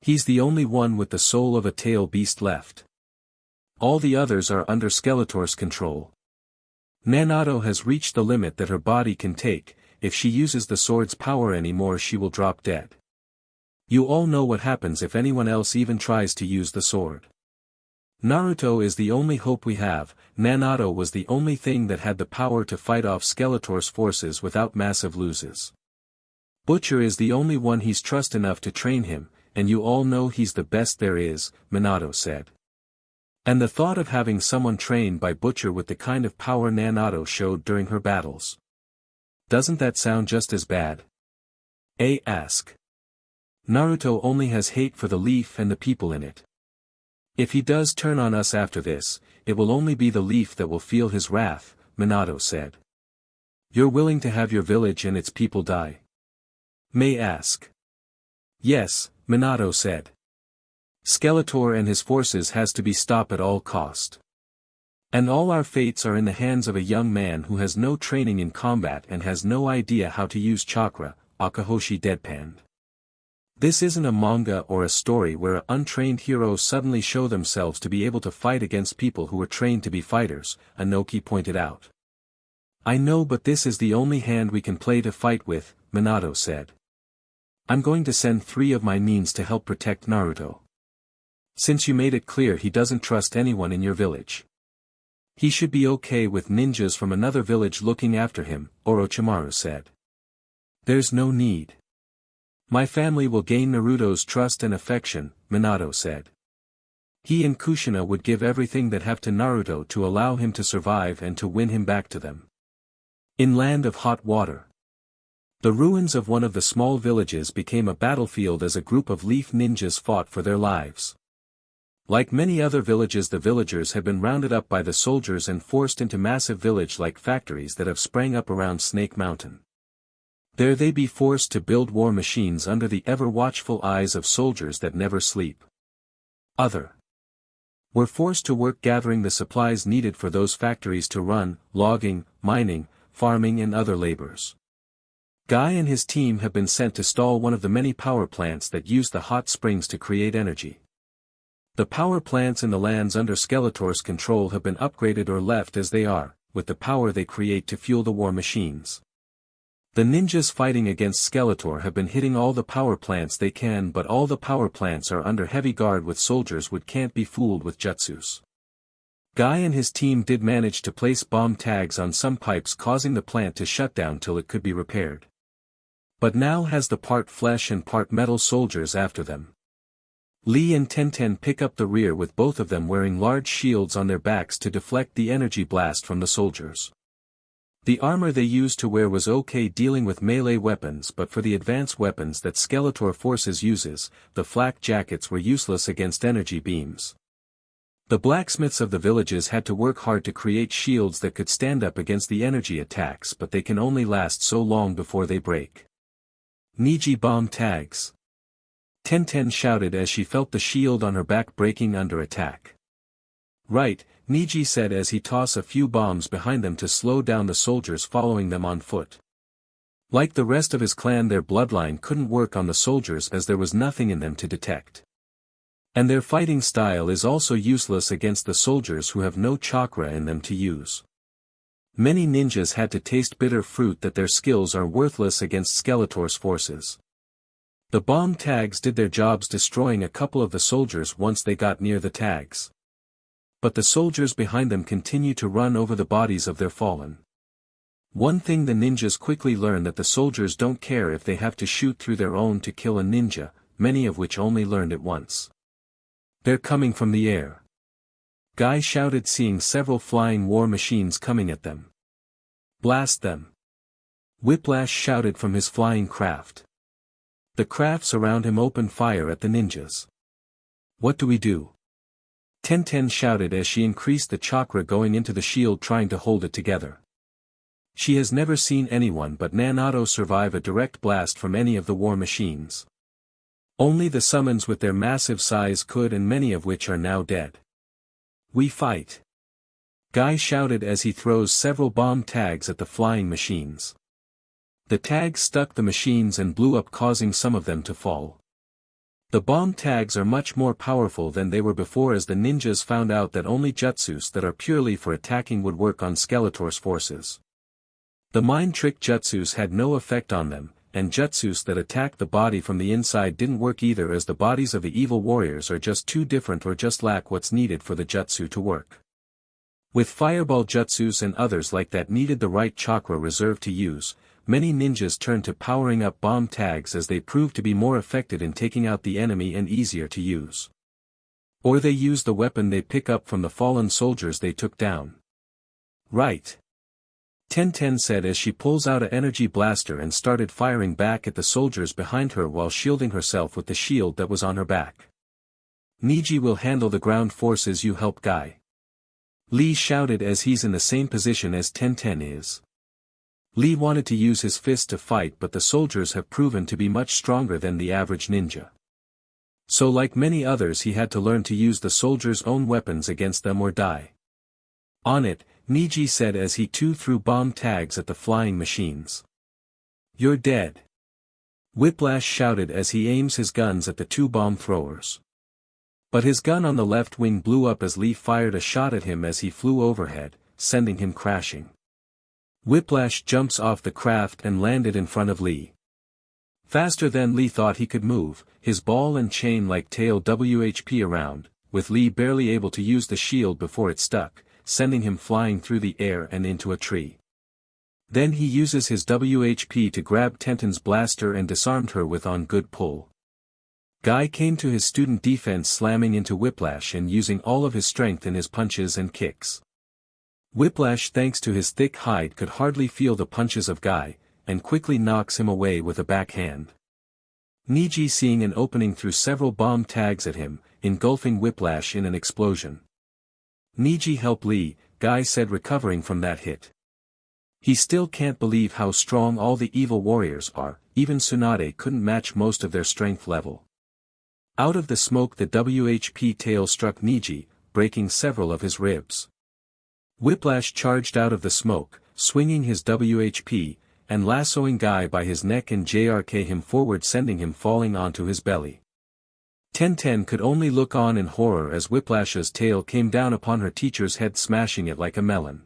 He's the only one with the soul of a tail beast left. All the others are under Skeletor's control. Nanato has reached the limit that her body can take. If she uses the sword's power anymore she will drop dead. You all know what happens if anyone else even tries to use the sword. Naruto is the only hope we have. Nanato was the only thing that had the power to fight off Skeletor's forces without massive losses. Butcher is the only one he's trust enough to train him, and you all know he's the best there is, Minato said. And the thought of having someone trained by Butcher with the kind of power Nanato showed during her battles. Doesn't that sound just as bad? A ask. Naruto only has hate for the leaf and the people in it. If he does turn on us after this, it will only be the leaf that will feel his wrath, Minato said. You're willing to have your village and its people die? May ask. Yes, Minato said. Skeletor and his forces has to be stopped at all cost. And all our fates are in the hands of a young man who has no training in combat and has no idea how to use chakra, Akahoshi deadpanned. This isn't a manga or a story where untrained heroes suddenly show themselves to be able to fight against people who are trained to be fighters, Anoki pointed out. I know, but this is the only hand we can play to fight with, Minato said. I'm going to send 3 of my means to help protect Naruto. Since you made it clear he doesn't trust anyone in your village. He should be okay with ninjas from another village looking after him, Orochimaru said. There's no need. My family will gain Naruto's trust and affection, Minato said. He and Kushina would give everything that have to Naruto to allow him to survive and to win him back to them. In Land of Hot Water. The ruins of one of the small villages became a battlefield as a group of leaf ninjas fought for their lives. Like many other villages, the villagers had been rounded up by the soldiers and forced into massive village-like factories that have sprang up around Snake Mountain. There they be forced to build war machines under the ever-watchful eyes of soldiers that never sleep. Other were forced to work gathering the supplies needed for those factories to run, logging, mining, farming and other labors. Guy and his team have been sent to stall one of the many power plants that use the hot springs to create energy. The power plants in the lands under Skeletor's control have been upgraded or left as they are, with the power they create to fuel the war machines. The ninjas fighting against Skeletor have been hitting all the power plants they can, but all the power plants are under heavy guard with soldiers who can't be fooled with jutsus. Guy and his team did manage to place bomb tags on some pipes, causing the plant to shut down till it could be repaired. But now has the part flesh and part metal soldiers after them. Lee and Tenten pick up the rear with both of them wearing large shields on their backs to deflect the energy blast from the soldiers. The armor they used to wear was okay dealing with melee weapons, but for the advanced weapons that Skeletor Forces uses, the flak jackets were useless against energy beams. The blacksmiths of the villages had to work hard to create shields that could stand up against the energy attacks, but they can only last so long before they break. Niji bomb tags. Tenten shouted as she felt the shield on her back breaking under attack. Right, Niji said as he tossed a few bombs behind them to slow down the soldiers following them on foot. Like the rest of his clan, their bloodline couldn't work on the soldiers as there was nothing in them to detect. And their fighting style is also useless against the soldiers who have no chakra in them to use. Many ninjas had to taste bitter fruit that their skills are worthless against Skeletor's forces. The bomb tags did their jobs, destroying a couple of the soldiers once they got near the tags. But the soldiers behind them continue to run over the bodies of their fallen. One thing the ninjas quickly learn, that the soldiers don't care if they have to shoot through their own to kill a ninja, many of which only learned it once. They're coming from the air. Guy shouted, seeing several flying war machines coming at them. Blast them! Whiplash shouted from his flying craft. The crafts around him opened fire at the ninjas. What do we do? Tenten shouted as she increased the chakra going into the shield trying to hold it together. She has never seen anyone but Naruto survive a direct blast from any of the war machines. Only the summons with their massive size could, and many of which are now dead. We fight! Guy shouted as he throws several bomb tags at the flying machines. The tags stuck the machines and blew up, causing some of them to fall. The bomb tags are much more powerful than they were before, as the ninjas found out that only jutsus that are purely for attacking would work on Skeletor's forces. The mind trick jutsus had no effect on them, and jutsus that attacked the body from the inside didn't work either, as the bodies of the evil warriors are just too different or just lack what's needed for the jutsu to work. With fireball jutsus and others like that needed the right chakra reserve to use, many ninjas turned to powering up bomb tags as they proved to be more effective in taking out the enemy and easier to use. Or they use the weapon they pick up from the fallen soldiers they took down. Right. Tenten said as she pulls out an energy blaster and started firing back at the soldiers behind her while shielding herself with the shield that was on her back. Niji will handle the ground forces, you help Guy. Lee shouted as he's in the same position as Tenten is. Lee wanted to use his fist to fight, but the soldiers have proven to be much stronger than the average ninja. So like many others, he had to learn to use the soldiers' own weapons against them or die. On it, Niji said as he too threw bomb tags at the flying machines. You're dead. Whiplash shouted as he aims his guns at the two bomb throwers. But his gun on the left wing blew up as Lee fired a shot at him as he flew overhead, sending him crashing. Whiplash jumps off the craft and landed in front of Lee. Faster than Lee thought he could move, his ball and chain-like tail WHP around, with Lee barely able to use the shield before it stuck, sending him flying through the air and into a tree. Then he uses his WHP to grab Tenten's blaster and disarmed her with on good pull. Guy came to his student defense, slamming into Whiplash and using all of his strength in his punches and kicks. Whiplash, thanks to his thick hide, could hardly feel the punches of Guy, and quickly knocks him away with a backhand. Niji, seeing an opening, threw several bomb tags at him, engulfing Whiplash in an explosion. Niji, help Lee, Guy said, recovering from that hit. He still can't believe how strong all the evil warriors are, even Tsunade couldn't match most of their strength level. Out of the smoke the WHP tail struck Niji, breaking several of his ribs. Whiplash charged out of the smoke, swinging his WHP, and lassoing Guy by his neck and JRK him forward, sending him falling onto his belly. Tenten could only look on in horror as Whiplash's tail came down upon her teacher's head, smashing it like a melon.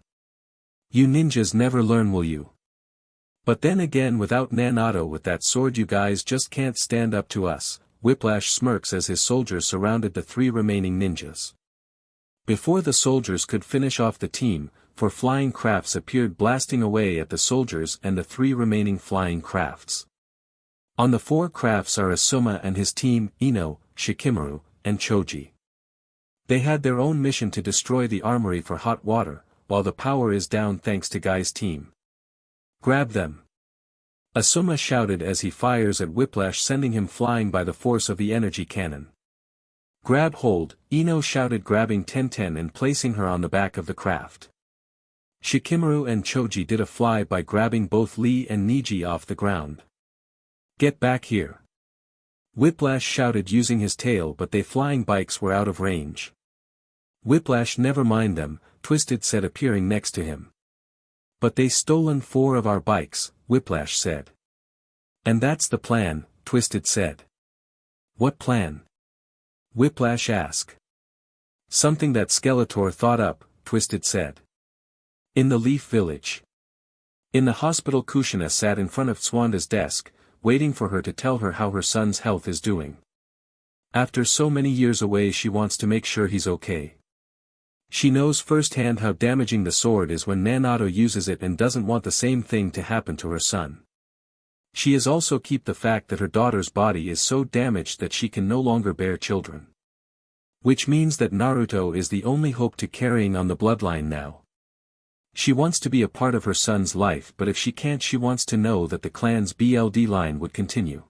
You ninjas never learn, will you? But then again, without Naruto with that sword you guys just can't stand up to us, Whiplash smirks as his soldiers surrounded the three remaining ninjas. Before the soldiers could finish off the team, four flying crafts appeared, blasting away at the soldiers and the three remaining flying crafts. On the four crafts are Asuma and his team, Ino, Shikamaru, and Choji. They had their own mission to destroy the armory for hot water, while the power is down thanks to Guy's team. Grab them! Asuma shouted as he fires at Whiplash, sending him flying by the force of the energy cannon. Grab hold, Ino shouted, grabbing Tenten and placing her on the back of the craft. Shikamaru and Choji did a fly by grabbing both Lee and Niji off the ground. Get back here! Whiplash shouted using his tail, but they flying bikes were out of range. Whiplash, never mind them, Twisted said, appearing next to him. But they stolen 4 of our bikes, Whiplash said. And that's the plan, Twisted said. What plan? Whiplash asked. Something that Skeletor thought up, Twisted said. In the Leaf Village. In the hospital, Kushina sat in front of Swanda's desk, waiting for her to tell her how her son's health is doing. After so many years away, she wants to make sure he's okay. She knows firsthand how damaging the sword is when Naruto uses it and doesn't want the same thing to happen to her son. She is also keep the fact that her daughter's body is so damaged that she can no longer bear children. Which means that Naruto is the only hope to carrying on the bloodline now. She wants to be a part of her son's life, but if she can't, she wants to know that the clan's BLD line would continue.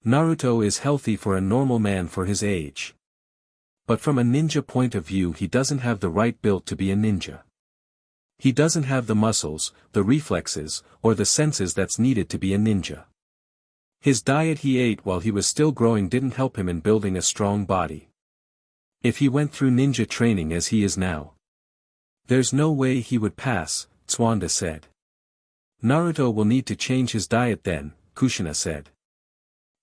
Naruto is healthy for a normal man for his age. But from a ninja point of view he doesn't have the right build to be a ninja. He doesn't have the muscles, the reflexes, or the senses that's needed to be a ninja. His diet he ate while he was still growing didn't help him in building a strong body. If he went through ninja training as he is now, there's no way he would pass, Tswanda said. Naruto will need to change his diet then, Kushina said.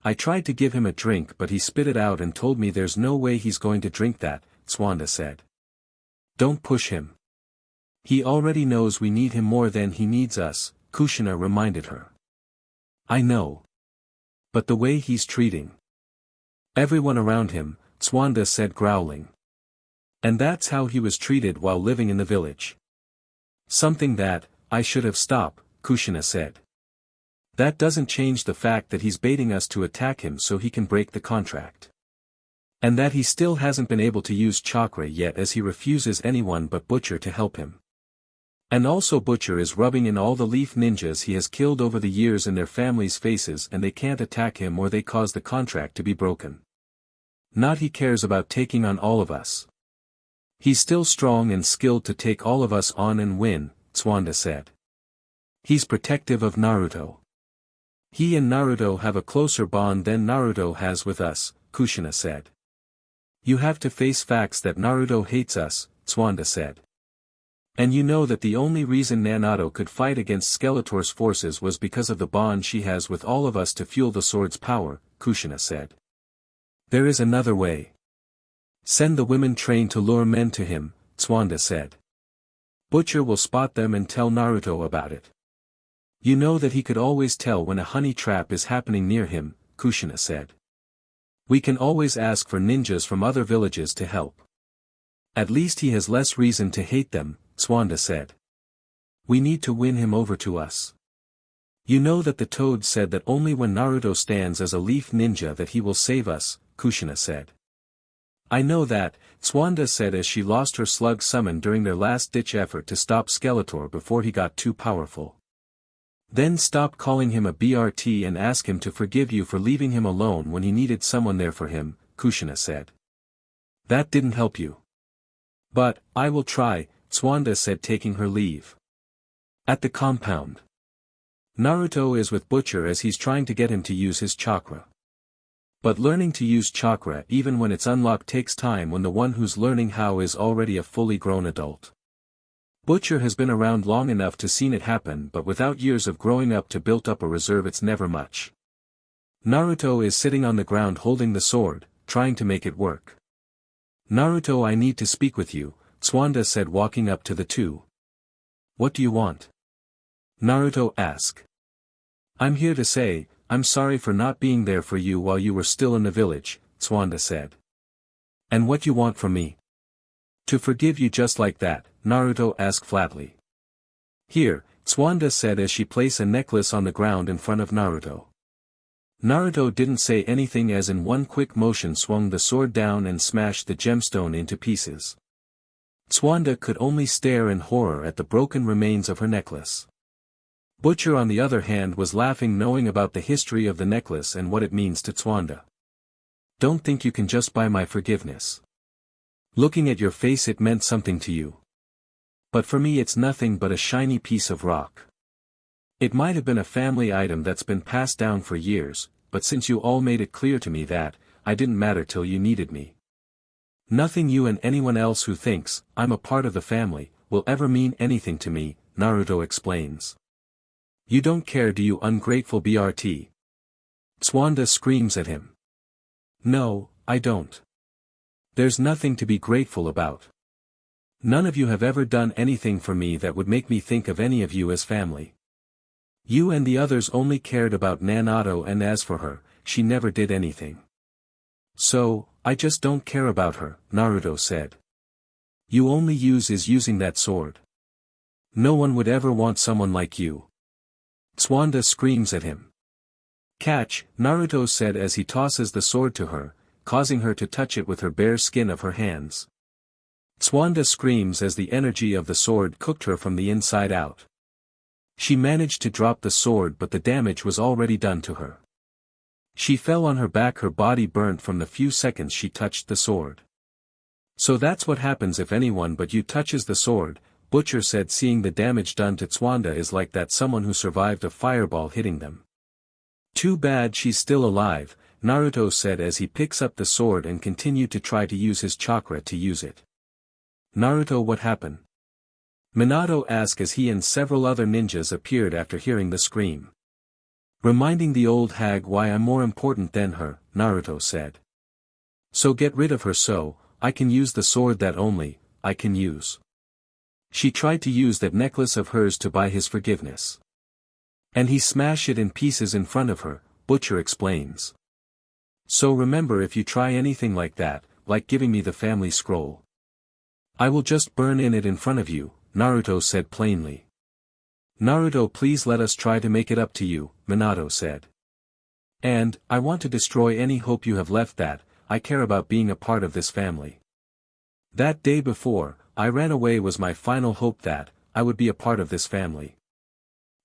I tried to give him a drink but he spit it out and told me there's no way he's going to drink that, Tswanda said. Don't push him. He already knows we need him more than he needs us, Kushina reminded her. I know. But the way he's treating everyone around him, Tswanda said growling. And that's how he was treated while living in the village. Something that, I should have stopped, Kushina said. That doesn't change the fact that he's baiting us to attack him so he can break the contract. And that he still hasn't been able to use chakra yet as he refuses anyone but Butcher to help him. And also Butcher is rubbing in all the leaf ninjas he has killed over the years in their families' faces and they can't attack him or they cause the contract to be broken. Not he cares about taking on all of us. He's still strong and skilled to take all of us on and win, Tswanda said. He's protective of Naruto. He and Naruto have a closer bond than Naruto has with us, Kushina said. You have to face facts that Naruto hates us, Tswanda said. And you know that the only reason Nanato could fight against Skeletor's forces was because of the bond she has with all of us to fuel the sword's power, Kushina said. There is another way. Send the women trained to lure men to him, Tswanda said. Butcher will spot them and tell Naruto about it. You know that he could always tell when a honey trap is happening near him, Kushina said. We can always ask for ninjas from other villages to help. At least he has less reason to hate them, Tswanda said. We need to win him over to us. You know that the toad said that only when Naruto stands as a leaf ninja that he will save us, Kushina said. I know that, Tswanda said as she lost her slug summon during their last-ditch effort to stop Skeletor before he got too powerful. Then stop calling him a BRT and ask him to forgive you for leaving him alone when he needed someone there for him, Kushina said. That didn't help you. But, I will try, Tswanda said taking her leave. At the compound. Naruto is with Butcher as he's trying to get him to use his chakra. But learning to use chakra even when it's unlocked takes time when the one who's learning how is already a fully grown adult. Butcher has been around long enough to seen it happen but without years of growing up to build up a reserve it's never much. Naruto is sitting on the ground holding the sword, trying to make it work. Naruto, I need to speak with you, Tswanda said walking up to the two. What do you want? Naruto asked. I'm here to say, I'm sorry for not being there for you while you were still in the village, Tswanda said. And what you want from me? To forgive you just like that, Naruto asked flatly. Here, Tswanda said as she placed a necklace on the ground in front of Naruto. Naruto didn't say anything as in one quick motion swung the sword down and smashed the gemstone into pieces. Tswanda could only stare in horror at the broken remains of her necklace. Butcher on the other hand was laughing knowing about the history of the necklace and what it means to Tswanda. Don't think you can just buy my forgiveness. Looking at your face it meant something to you. But for me it's nothing but a shiny piece of rock. It might have been a family item that's been passed down for years, but since you all made it clear to me that, I didn't matter till you needed me. Nothing you and anyone else who thinks, I'm a part of the family, will ever mean anything to me, Naruto explains. You don't care, do you, ungrateful BRT? Tswanda screams at him. No, I don't. There's nothing to be grateful about. None of you have ever done anything for me that would make me think of any of you as family. You and the others only cared about Nanato, and as for her, she never did anything. So, I just don't care about her, Naruto said. You only use is using that sword. No one would ever want someone like you. Tswanda screams at him. Catch, Naruto said as he tosses the sword to her, causing her to touch it with her bare skin of her hands. Tswanda screams as the energy of the sword cooked her from the inside out. She managed to drop the sword but the damage was already done to her. She fell on her back, her body burnt from the few seconds she touched the sword. So that's what happens if anyone but you touches the sword, Butcher said, seeing the damage done to Twanda is like that someone who survived a fireball hitting them. Too bad she's still alive, Naruto said as he picks up the sword and continued to try to use his chakra to use it. Naruto, what happened? Minato asked as he and several other ninjas appeared after hearing the scream. Reminding the old hag why I'm more important than her, Naruto said. So get rid of her so, I can use the sword that only, I can use. She tried to use that necklace of hers to buy his forgiveness. And he smashed it in pieces in front of her, Butcher explains. So remember, if you try anything like that, like giving me the family scroll, I will just burn in it in front of you, Naruto said plainly. Naruto, please let us try to make it up to you, Minato said. And, I want to destroy any hope you have left that, I care about being a part of this family. That day before, I ran away was my final hope that, I would be a part of this family.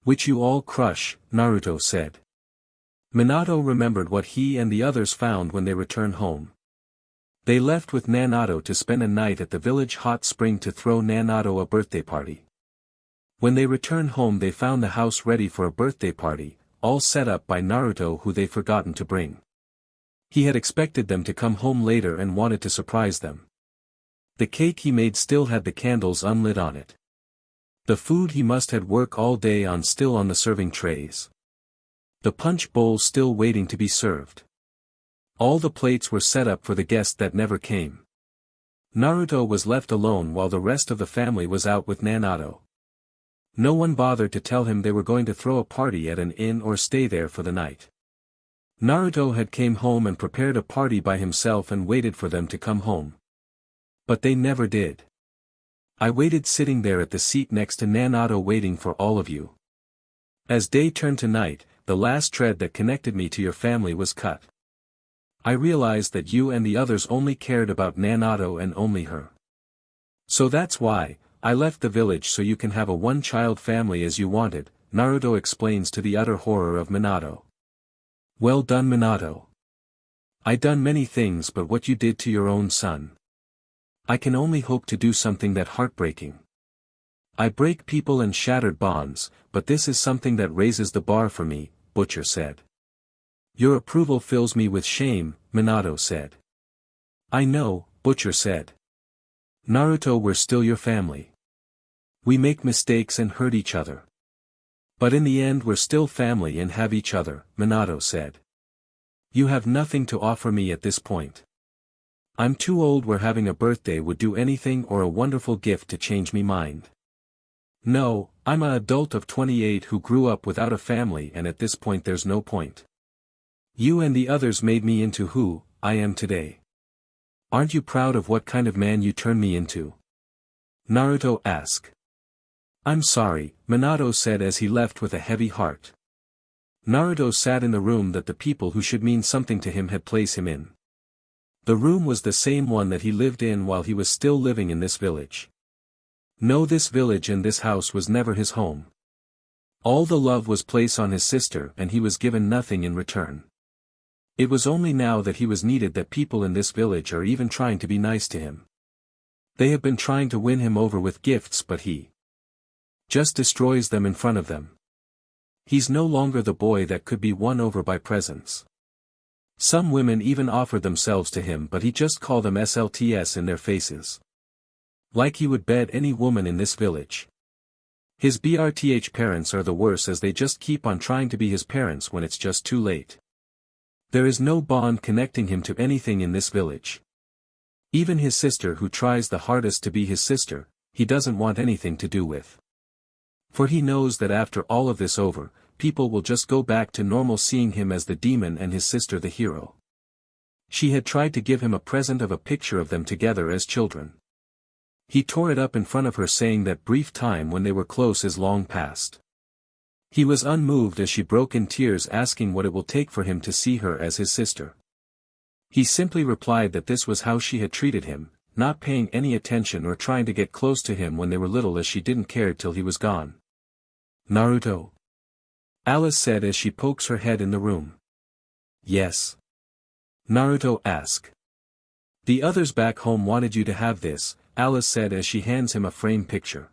Which you all crush, Naruto said. Minato remembered what he and the others found when they returned home. They left with Nanato to spend a night at the village hot spring to throw Nanato a birthday party. When they returned home they found the house ready for a birthday party, all set up by Naruto, who they forgotten to bring. He had expected them to come home later and wanted to surprise them. The cake he made still had the candles unlit on it. The food he must had work all day on still on the serving trays. The punch bowl still waiting to be served. All the plates were set up for the guest that never came. Naruto was left alone while the rest of the family was out with Nanato. No one bothered to tell him they were going to throw a party at an inn or stay there for the night. Naruto had came home and prepared a party by himself and waited for them to come home. But they never did. I waited sitting there at the seat next to Nanato waiting for all of you. As day turned to night, the last thread that connected me to your family was cut. I realized that you and the others only cared about Nanato and only her. So that's why, I left the village so you can have a one-child family as you wanted, Naruto explains to the utter horror of Minato. Well done, Minato. I done many things, but what you did to your own son. I can only hope to do something that heartbreaking. I break people and shattered bonds, but this is something that raises the bar for me, Butcher said. Your approval fills me with shame, Minato said. I know, Butcher said. Naruto, we're still your family. We make mistakes and hurt each other. But in the end we're still family and have each other, Minato said. You have nothing to offer me at this point. I'm too old where having a birthday would do anything or a wonderful gift to change me mind. No, I'm an adult of 28 who grew up without a family and at this point there's no point. You and the others made me into who I am today. Aren't you proud of what kind of man you turned me into? Naruto asked. I'm sorry, Minato said as he left with a heavy heart. Naruto sat in the room that the people who should mean something to him had placed him in. The room was the same one that he lived in while he was still living in this village. No, this village and this house was never his home. All the love was placed on his sister and he was given nothing in return. It was only now that he was needed that people in this village are even trying to be nice to him. They have been trying to win him over with gifts, but he just destroys them in front of them. He's no longer the boy that could be won over by presents. Some women even offered themselves to him, but he just called them SLTS in their faces. Like he would bed any woman in this village. His BRTH parents are the worst as they just keep on trying to be his parents when it's just too late. There is no bond connecting him to anything in this village. Even his sister, who tries the hardest to be his sister, he doesn't want anything to do with. For he knows that after all of this over, people will just go back to normal, seeing him as the demon and his sister the hero. She had tried to give him a present of a picture of them together as children. He tore it up in front of her, saying that brief time when they were close is long past. He was unmoved as she broke in tears, asking what it will take for him to see her as his sister. He simply replied that this was how she had treated him, not paying any attention or trying to get close to him when they were little, as she didn't care till he was gone. Naruto? Alice said as she pokes her head in the room. Yes. Naruto asked. The others back home wanted you to have this, Alice said as she hands him a frame picture.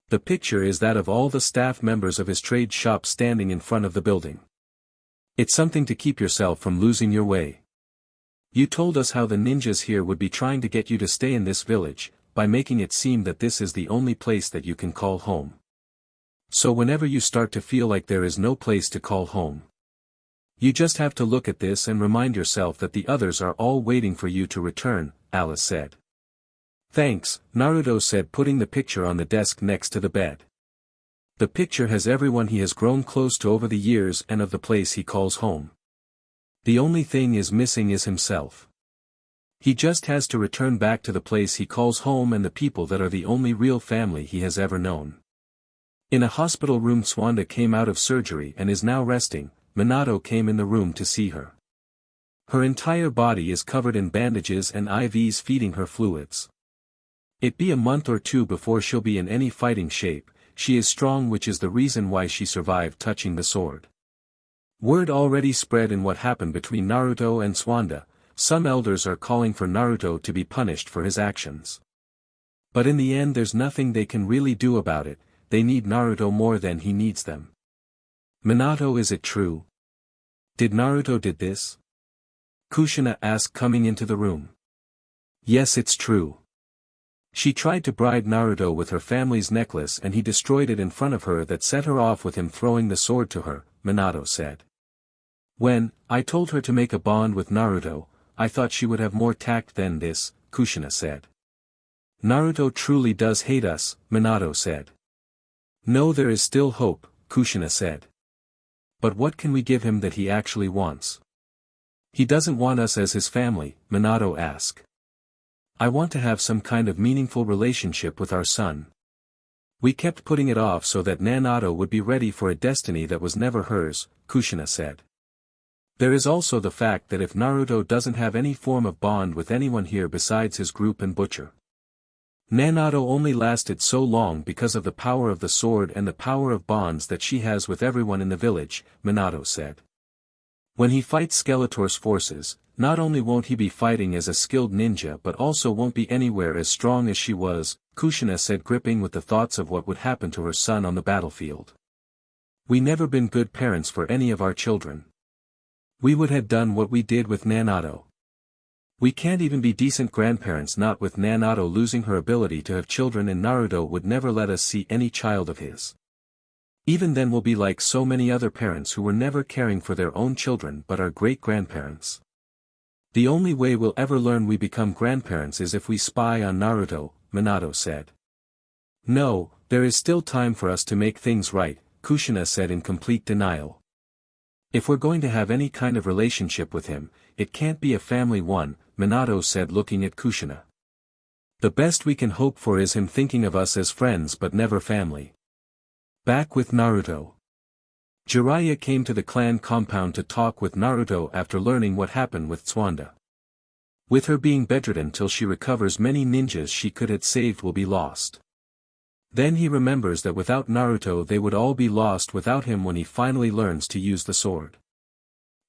The picture is that of all the staff members of his trade shop standing in front of the building. It's something to keep yourself from losing your way. You told us how the ninjas here would be trying to get you to stay in this village, by making it seem that this is the only place that you can call home. So whenever you start to feel like there is no place to call home, you just have to look at this and remind yourself that the others are all waiting for you to return, Alice said. Thanks, Naruto said, putting the picture on the desk next to the bed. The picture has everyone he has grown close to over the years and of the place he calls home. The only thing is missing is himself. He just has to return back to the place he calls home and the people that are the only real family he has ever known. In a hospital room, Swanda came out of surgery and is now resting. Minato came in the room to see her. Her entire body is covered in bandages and IVs feeding her fluids. It be a month or two before she'll be in any fighting shape. She is strong, which is the reason why she survived touching the sword. Word already spread in what happened between Naruto and Swanda. Some elders are calling for Naruto to be punished for his actions. But in the end there's nothing they can really do about it. They need Naruto more than he needs them. Minato, is it true? Did Naruto did this? Kushina asked, coming into the room. Yes, it's true. She tried to bribe Naruto with her family's necklace and he destroyed it in front of her. That set her off with him throwing the sword to her, Minato said. When I told her to make a bond with Naruto, I thought she would have more tact than this, Kushina said. Naruto truly does hate us, Minato said. No, there is still hope, Kushina said. But what can we give him that he actually wants? He doesn't want us as his family, Minato asked. I want to have some kind of meaningful relationship with our son. We kept putting it off so that Nanato would be ready for a destiny that was never hers, Kushina said. There is also the fact that if Naruto doesn't have any form of bond with anyone here besides his group and Butcher. Nanato only lasted so long because of the power of the sword and the power of bonds that she has with everyone in the village, Minato said. When he fights Skeletor's forces, not only won't he be fighting as a skilled ninja but also won't be anywhere as strong as she was, Kushina said, gripping with the thoughts of what would happen to her son on the battlefield. We never been good parents for any of our children. We would have done what we did with Nanato. We can't even be decent grandparents, not with Nanato losing her ability to have children, and Naruto would never let us see any child of his. Even then we'll be like so many other parents who were never caring for their own children but are great-grandparents. The only way we'll ever learn we become grandparents is if we spy on Naruto, Minato said. No, there is still time for us to make things right, Kushina said in complete denial. If we're going to have any kind of relationship with him, it can't be a family one, Minato said, looking at Kushina. The best we can hope for is him thinking of us as friends but never family. Back with Naruto. Jiraiya came to the clan compound to talk with Naruto after learning what happened with Swanda. With her being bedridden till she recovers, many ninjas she could have saved will be lost. Then he remembers that without Naruto they would all be lost without him when he finally learns to use the sword.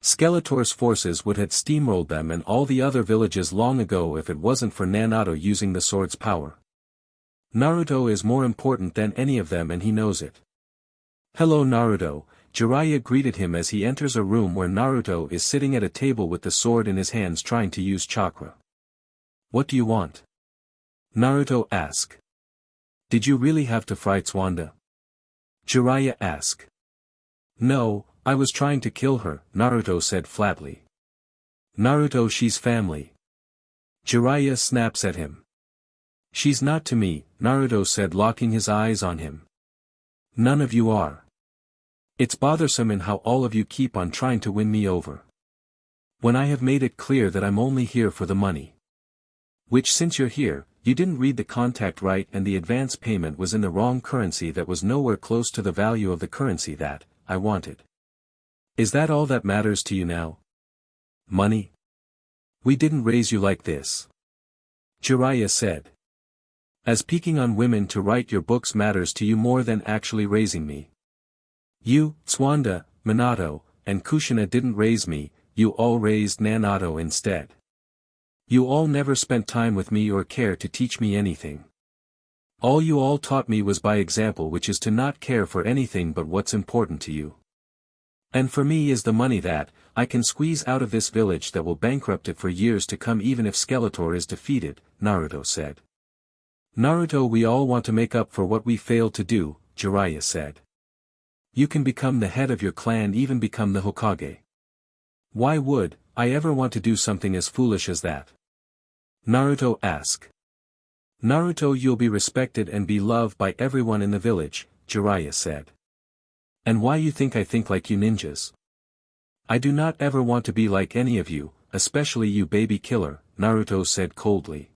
Skeletor's forces would have steamrolled them and all the other villages long ago if it wasn't for Nanato using the sword's power. Naruto is more important than any of them and he knows it. Hello Naruto, Jiraiya greeted him as he enters a room where Naruto is sitting at a table with the sword in his hands trying to use chakra. What do you want? Naruto asked. Did you really have to fight Swanda? Jiraiya asked. No, I was trying to kill her, Naruto said flatly. Naruto, she's family. Jiraiya snaps at him. She's not to me, Naruto said, locking his eyes on him. None of you are. It's bothersome in how all of you keep on trying to win me over. When I have made it clear that I'm only here for the money. Which, since you're here, you didn't read the contract right and the advance payment was in the wrong currency that was nowhere close to the value of the currency that I wanted. Is that all that matters to you now? Money? We didn't raise you like this. Jiraiya said. As peeking on women to write your books matters to you more than actually raising me. You, Swanda, Minato, and Kushina didn't raise me, you all raised Nanato instead. You all never spent time with me or care to teach me anything. All you all taught me was by example, which is to not care for anything but what's important to you. And for me is the money that I can squeeze out of this village that will bankrupt it for years to come even if Skeletor is defeated, Naruto said. Naruto, we all want to make up for what we failed to do, Jiraiya said. You can become the head of your clan, even become the Hokage. Why would I ever want to do something as foolish as that? Naruto asked. Naruto, you'll be respected and be loved by everyone in the village, Jiraiya said. And why you think I think like you ninjas? I do not ever want to be like any of you, especially you baby killer, Naruto said coldly.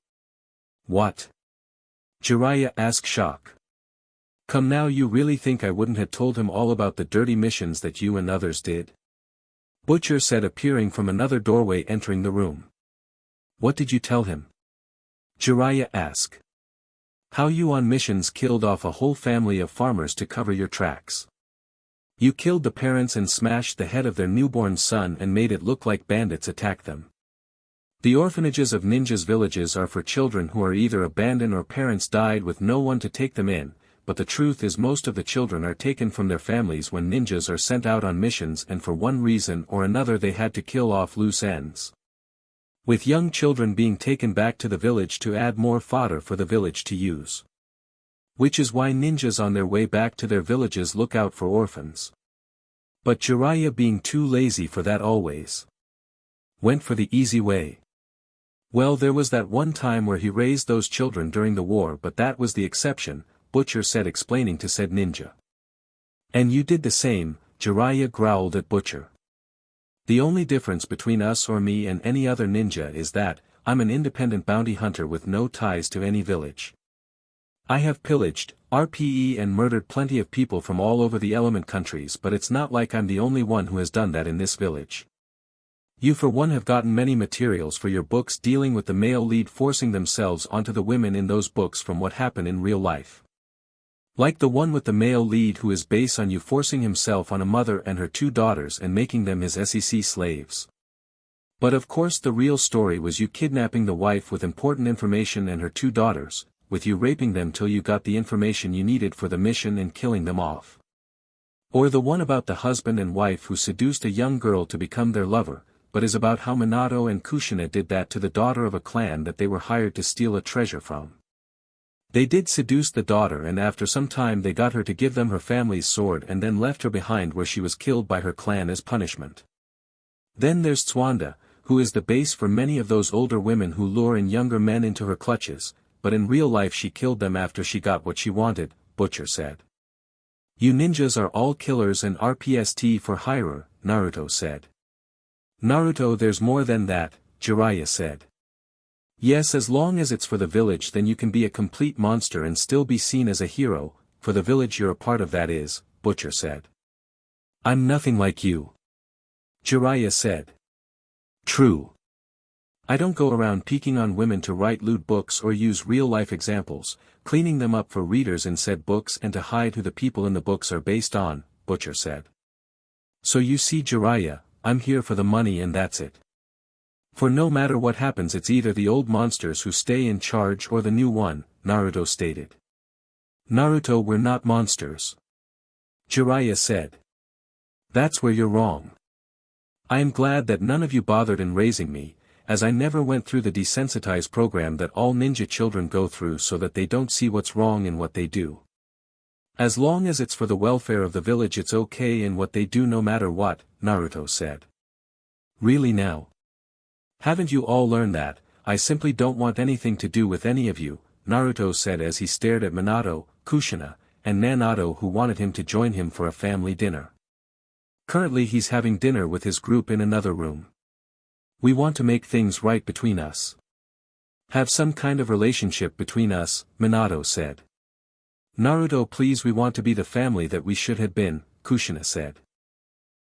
What? Jiraiya asked shocked. Come now, you really think I wouldn't have told him all about the dirty missions that you and others did? Butcher said, appearing from another doorway entering the room. What did you tell him? Jiraiya asked. How you on missions killed off a whole family of farmers to cover your tracks. You killed the parents and smashed the head of their newborn son and made it look like bandits attacked them. The orphanages of ninjas' villages are for children who are either abandoned or parents died with no one to take them in, but the truth is most of the children are taken from their families when ninjas are sent out on missions, and for one reason or another they had to kill off loose ends. With young children being taken back to the village to add more fodder for the village to use. Which is why ninjas on their way back to their villages look out for orphans. But Jiraiya, being too lazy for that, always went for the easy way. Well, there was that one time where he raised those children during the war, but that was the exception, Butcher said, explaining to said ninja. And you did the same, Jiraiya growled at Butcher. The only difference between us or me and any other ninja is that I'm an independent bounty hunter with no ties to any village. I have pillaged, RPE and murdered plenty of people from all over the element countries, but it's not like I'm the only one who has done that in this village. You for one have gotten many materials for your books dealing with the male lead forcing themselves onto the women in those books from what happened in real life. Like the one with the male lead who is based on you forcing himself on a mother and her 2 daughters and making them his SEC slaves. But of course the real story was you kidnapping the wife with important information and her 2 daughters, with you raping them till you got the information you needed for the mission and killing them off. Or the one about the husband and wife who seduced a young girl to become their lover, but is about how Minato and Kushina did that to the daughter of a clan that they were hired to steal a treasure from. They did seduce the daughter, and after some time they got her to give them her family's sword and then left her behind where she was killed by her clan as punishment. Then there's Tswanda, who is the base for many of those older women who lure in younger men into her clutches, but in real life she killed them after she got what she wanted, Butcher said. You ninjas are all killers and RPST for hire, Naruto said. Naruto, there's more than that, Jiraiya said. Yes, as long as it's for the village then you can be a complete monster and still be seen as a hero, for the village you're a part of, that is, Butcher said. I'm nothing like you. Jiraiya said. True. I don't go around peeking on women to write lewd books or use real-life examples, cleaning them up for readers in said books and to hide who the people in the books are based on, Butcher said. So you see, Jiraiya, I'm here for the money and that's it. For no matter what happens it's either the old monsters who stay in charge or the new one, Naruto stated. Naruto, we're not monsters. Jiraiya said. That's where you're wrong. I am glad that none of you bothered in raising me, as I never went through the desensitized program that all ninja children go through so that they don't see what's wrong in what they do. As long as it's for the welfare of the village it's okay in what they do no matter what, Naruto said. Really now? Haven't you all learned that? I simply don't want anything to do with any of you, Naruto said as he stared at Minato, Kushina, and Nanato who wanted him to join him for a family dinner. Currently he's having dinner with his group in another room. We want to make things right between us. Have some kind of relationship between us, Minato said. Naruto, please, we want to be the family that we should have been, Kushina said.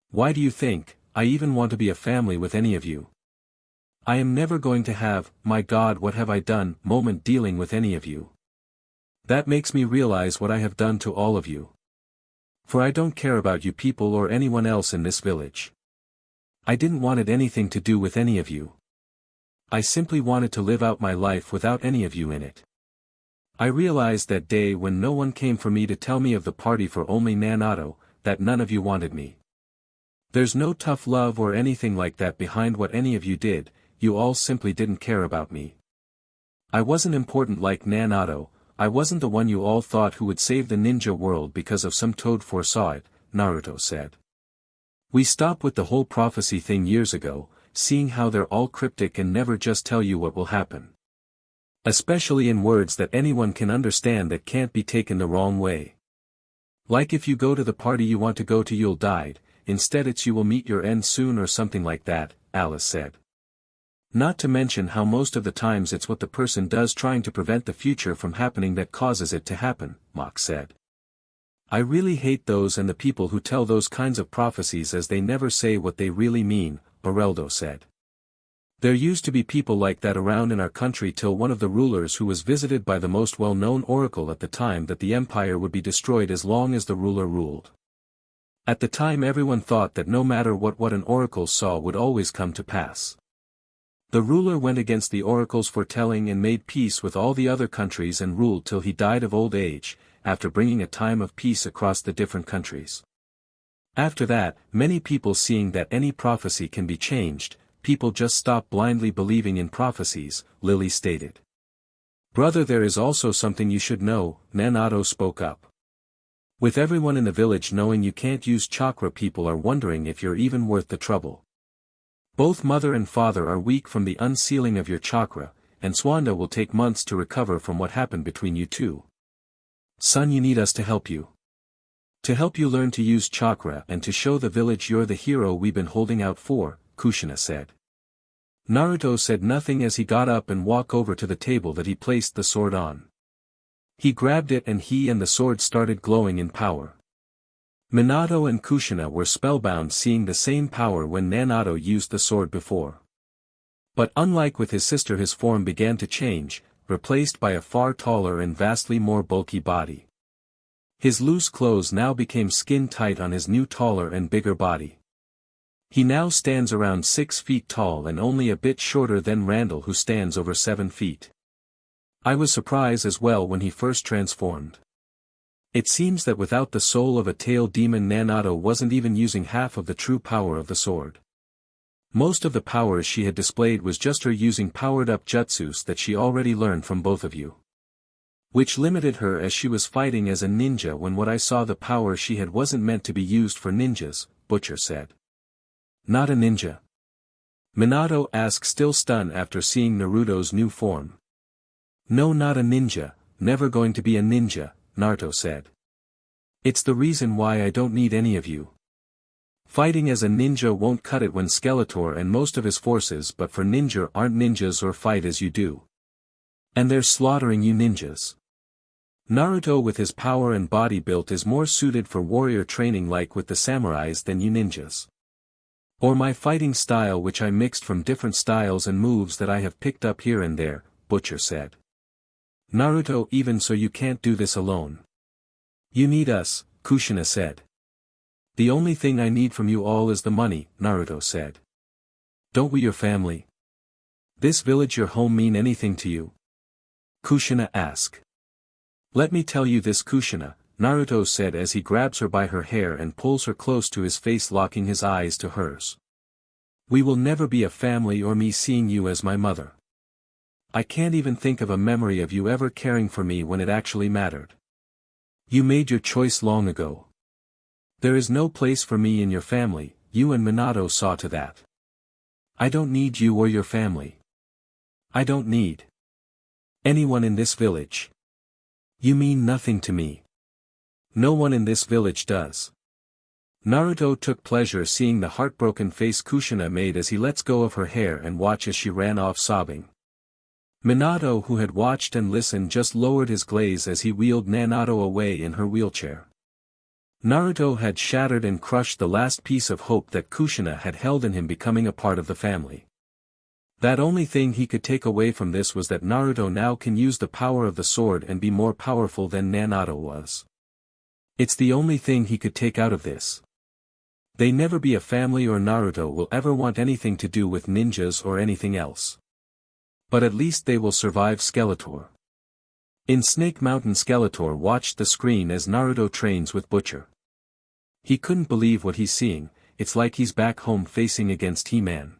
Why do you think I even want to be a family with any of you? I am never going to have, my God, what have I done, moment dealing with any of you. That makes me realize what I have done to all of you. For I don't care about you people or anyone else in this village. I didn't want anything to do with any of you. I simply wanted to live out my life without any of you in it. I realized that day when no one came for me to tell me of the party for only Naruto, that none of you wanted me. There's no tough love or anything like that behind what any of you did, you all simply didn't care about me. I wasn't important like Naruto, I wasn't the one you all thought who would save the ninja world because of some toad foresaw it, Naruto said. We stopped with the whole prophecy thing years ago, seeing how they're all cryptic and never just tell you what will happen. Especially in words that anyone can understand that can't be taken the wrong way. Like if you go to the party you want to go to you'll die, instead it's you will meet your end soon or something like that, Alice said. Not to mention how most of the times it's what the person does trying to prevent the future from happening that causes it to happen, Mock said. I really hate those and the people who tell those kinds of prophecies as they never say what they really mean, Bareldo said. There used to be people like that around in our country till one of the rulers who was visited by the most well-known oracle at the time that the empire would be destroyed as long as the ruler ruled. At the time everyone thought that no matter what an oracle saw would always come to pass. The ruler went against the oracle's foretelling and made peace with all the other countries and ruled till he died of old age, after bringing a time of peace across the different countries. After that, many people seeing that any prophecy can be changed, people just stop blindly believing in prophecies, Lily stated. Brother, there is also something you should know, Naruto spoke up. With everyone in the village knowing you can't use chakra, people are wondering if you're even worth the trouble. Both mother and father are weak from the unsealing of your chakra, and Swanda will take months to recover from what happened between you two. Son, you need us to help you. To help you learn to use chakra and to show the village you're the hero we've been holding out for, Kushina said. Naruto said nothing as he got up and walked over to the table that he placed the sword on. He grabbed it and he and the sword started glowing in power. Minato and Kushina were spellbound seeing the same power when Naruto used the sword before. But unlike with his sister, his form began to change, replaced by a far taller and vastly more bulky body. His loose clothes now became skin-tight on his new taller and bigger body. He now stands around 6 feet tall and only a bit shorter than Randall, who stands over 7 feet. I was surprised as well when he first transformed. It seems that without the soul of a tail demon, Naruto wasn't even using half of the true power of the sword. Most of the powers she had displayed was just her using powered-up jutsus that she already learned from both of you. Which limited her as she was fighting as a ninja when what I saw the power she had wasn't meant to be used for ninjas, Butcher said. Not a ninja? Minato asked, still stunned after seeing Naruto's new form. No, not a ninja, never going to be a ninja, Naruto said. It's the reason why I don't need any of you. Fighting as a ninja won't cut it when Skeletor and most of his forces but for ninja aren't ninjas or fight as you do. And they're slaughtering you ninjas. Naruto with his power and body built is more suited for warrior training like with the samurais than you ninjas. Or my fighting style, which I mixed from different styles and moves that I have picked up here and there, Butcher said. Naruto, even so you can't do this alone. You need us, Kushina said. The only thing I need from you all is the money, Naruto said. Don't we your family? This village, your home, mean anything to you? Kushina asked. Let me tell you this, Kushina, Naruto said as he grabs her by her hair and pulls her close to his face, locking his eyes to hers. We will never be a family or me seeing you as my mother. I can't even think of a memory of you ever caring for me when it actually mattered. You made your choice long ago. There is no place for me in your family, you and Minato saw to that. I don't need you or your family. I don't need anyone in this village. You mean nothing to me. No one in this village does. Naruto took pleasure seeing the heartbroken face Kushina made as he lets go of her hair and watch as she ran off sobbing. Minato, who had watched and listened, just lowered his gaze as he wheeled Naruto away in her wheelchair. Naruto had shattered and crushed the last piece of hope that Kushina had held in him becoming a part of the family. That only thing he could take away from this was that Naruto now can use the power of the sword and be more powerful than Naruto was. It's the only thing he could take out of this. They never be a family, or Naruto will ever want anything to do with ninjas or anything else. But at least they will survive. Skeletor. In Snake Mountain, Skeletor watched the screen as Naruto trains with Butcher. He couldn't believe what he's seeing. It's like he's back home facing against He-Man.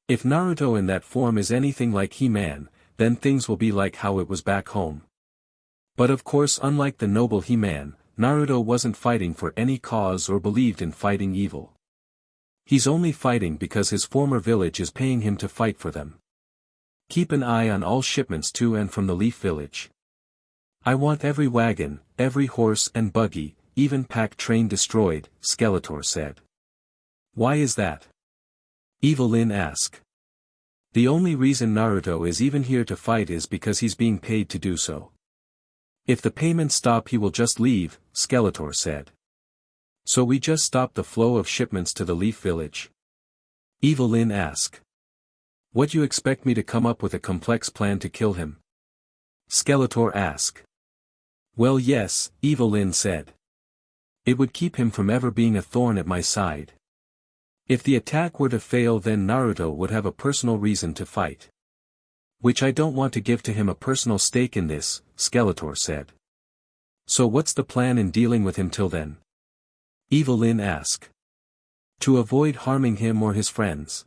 If Naruto in that form is anything like He-Man, then things will be like how it was back home. But of course, unlike the noble He-Man, Naruto wasn't fighting for any cause or believed in fighting evil. He's only fighting because his former village is paying him to fight for them. Keep an eye on all shipments to and from the Leaf Village. I want every wagon, every horse and buggy, even pack train destroyed, Skeletor said. Why is that? Evelyn asked. The only reason Naruto is even here to fight is because he's being paid to do so. If the payments stop, he will just leave, Skeletor said. So we just stop the flow of shipments to the Leaf Village? Evelyn asked. What, you expect me to come up with a complex plan to kill him? Skeletor asked. Well, yes, Evelyn said. It would keep him from ever being a thorn at my side. If the attack were to fail, then Naruto would have a personal reason to fight. Which I don't want to give to him a personal stake in this, Skeletor said. So what's the plan in dealing with him till then? Evelyn asked. To avoid harming him or his friends.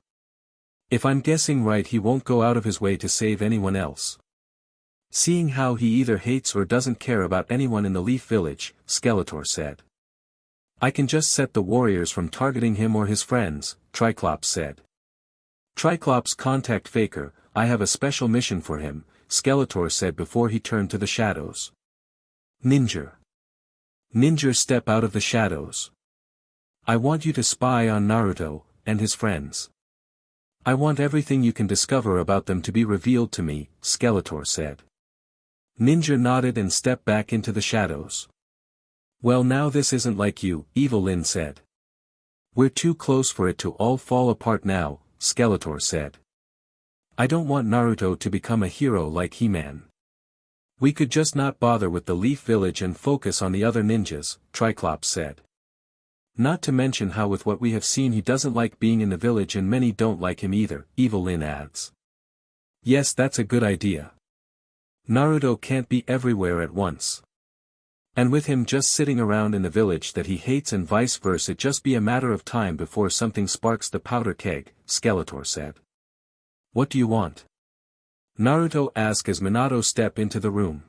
If I'm guessing right, he won't go out of his way to save anyone else. Seeing how he either hates or doesn't care about anyone in the Leaf Village, Skeletor said. I can just set the warriors from targeting him or his friends, Triclops said. Triclops, contact Faker, I have a special mission for him, Skeletor said before he turned to the shadows. Ninja. Ninja, step out of the shadows. I want you to spy on Naruto, and his friends. I want everything you can discover about them to be revealed to me, Skeletor said. Ninja nodded and stepped back into the shadows. Well, now this isn't like you, Evelyn said. We're too close for it to all fall apart now, Skeletor said. I don't want Naruto to become a hero like He-Man. We could just not bother with the Leaf Village and focus on the other ninjas, Triclops said. Not to mention how with what we have seen he doesn't like being in the village and many don't like him either, Evelyn adds. Yes, that's a good idea. Naruto can't be everywhere at once. And with him just sitting around in the village that he hates and vice versa, it just be a matter of time before something sparks the powder keg, Skeletor said. What do you want? Naruto asked as Minato stepped into the room.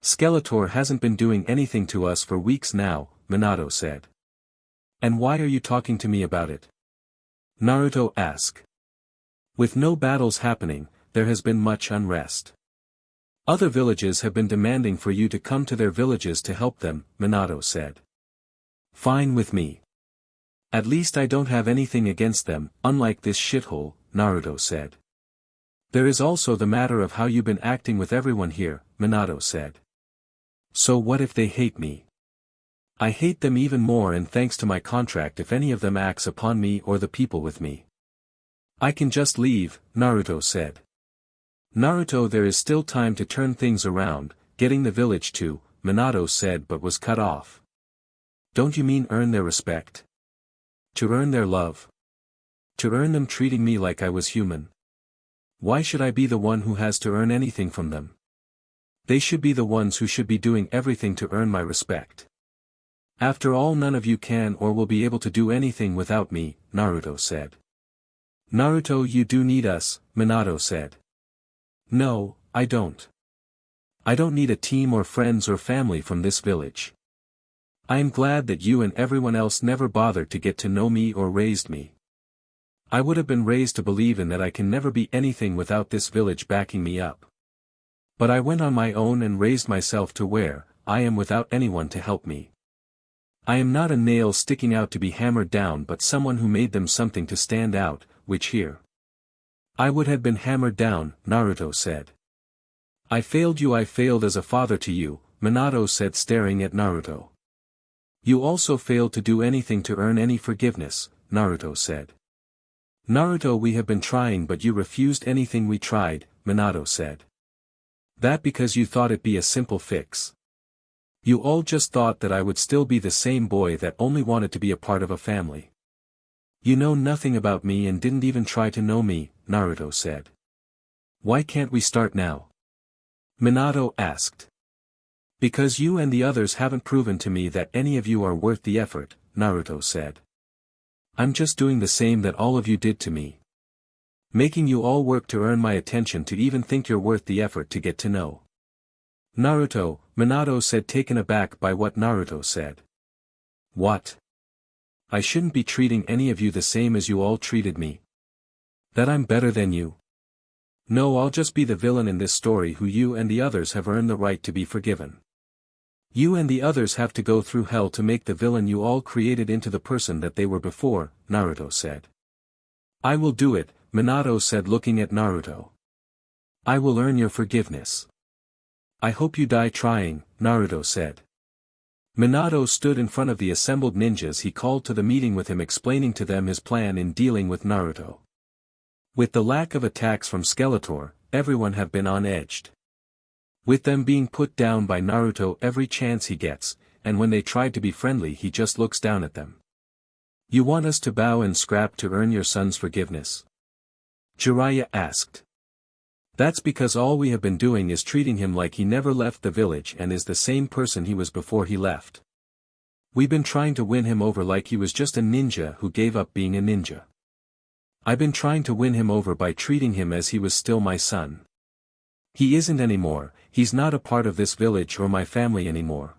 Skeletor hasn't been doing anything to us for weeks now, Minato said. And why are you talking to me about it? Naruto asked. With no battles happening, there has been much unrest. Other villages have been demanding for you to come to their villages to help them, Minato said. Fine with me. At least I don't have anything against them, unlike this shithole, Naruto said. There is also the matter of how you've been acting with everyone here, Minato said. So what if they hate me? I hate them even more, and thanks to my contract, if any of them acts upon me or the people with me, I can just leave, Naruto said. Naruto, there is still time to turn things around, getting the village too, Minato said, but was cut off. Don't you mean earn their respect? To earn their love? To earn them treating me like I was human? Why should I be the one who has to earn anything from them? They should be the ones who should be doing everything to earn my respect. After all, none of you can or will be able to do anything without me, Naruto said. Naruto, you do need us, Minato said. No, I don't. I don't need a team or friends or family from this village. I am glad that you and everyone else never bothered to get to know me or raised me. I would have been raised to believe in that I can never be anything without this village backing me up. But I went on my own and raised myself to where I am without anyone to help me. I am not a nail sticking out to be hammered down, but someone who made them something to stand out, which here I would have been hammered down, Naruto said. I failed you, I failed as a father to you, Minato said, staring at Naruto. You also failed to do anything to earn any forgiveness, Naruto said. Naruto, we have been trying, but you refused anything we tried, Minato said. That because you thought it'd be a simple fix. You all just thought that I would still be the same boy that only wanted to be a part of a family. You know nothing about me and didn't even try to know me, Naruto said. Why can't we start now? Minato asked. Because you and the others haven't proven to me that any of you are worth the effort, Naruto said. I'm just doing the same that all of you did to me. Making you all work to earn my attention to even think you're worth the effort to get to know. Naruto, Minato said, taken aback by what Naruto said. What? I shouldn't be treating any of you the same as you all treated me. That I'm better than you? No, I'll just be the villain in this story who you and the others have earned the right to be forgiven. You and the others have to go through hell to make the villain you all created into the person that they were before, Naruto said. I will do it, Minato said, looking at Naruto. I will earn your forgiveness. I hope you die trying, Naruto said. Minato stood in front of the assembled ninjas he called to the meeting with him, explaining to them his plan in dealing with Naruto. With the lack of attacks from Skeletor, everyone have been on edge. With them being put down by Naruto every chance he gets, and when they try to be friendly he just looks down at them. You want us to bow and scrap to earn your son's forgiveness? Jiraiya asked. That's because all we have been doing is treating him like he never left the village and is the same person he was before he left. We've been trying to win him over like he was just a ninja who gave up being a ninja. I've been trying to win him over by treating him as he was still my son. He isn't anymore, he's not a part of this village or my family anymore.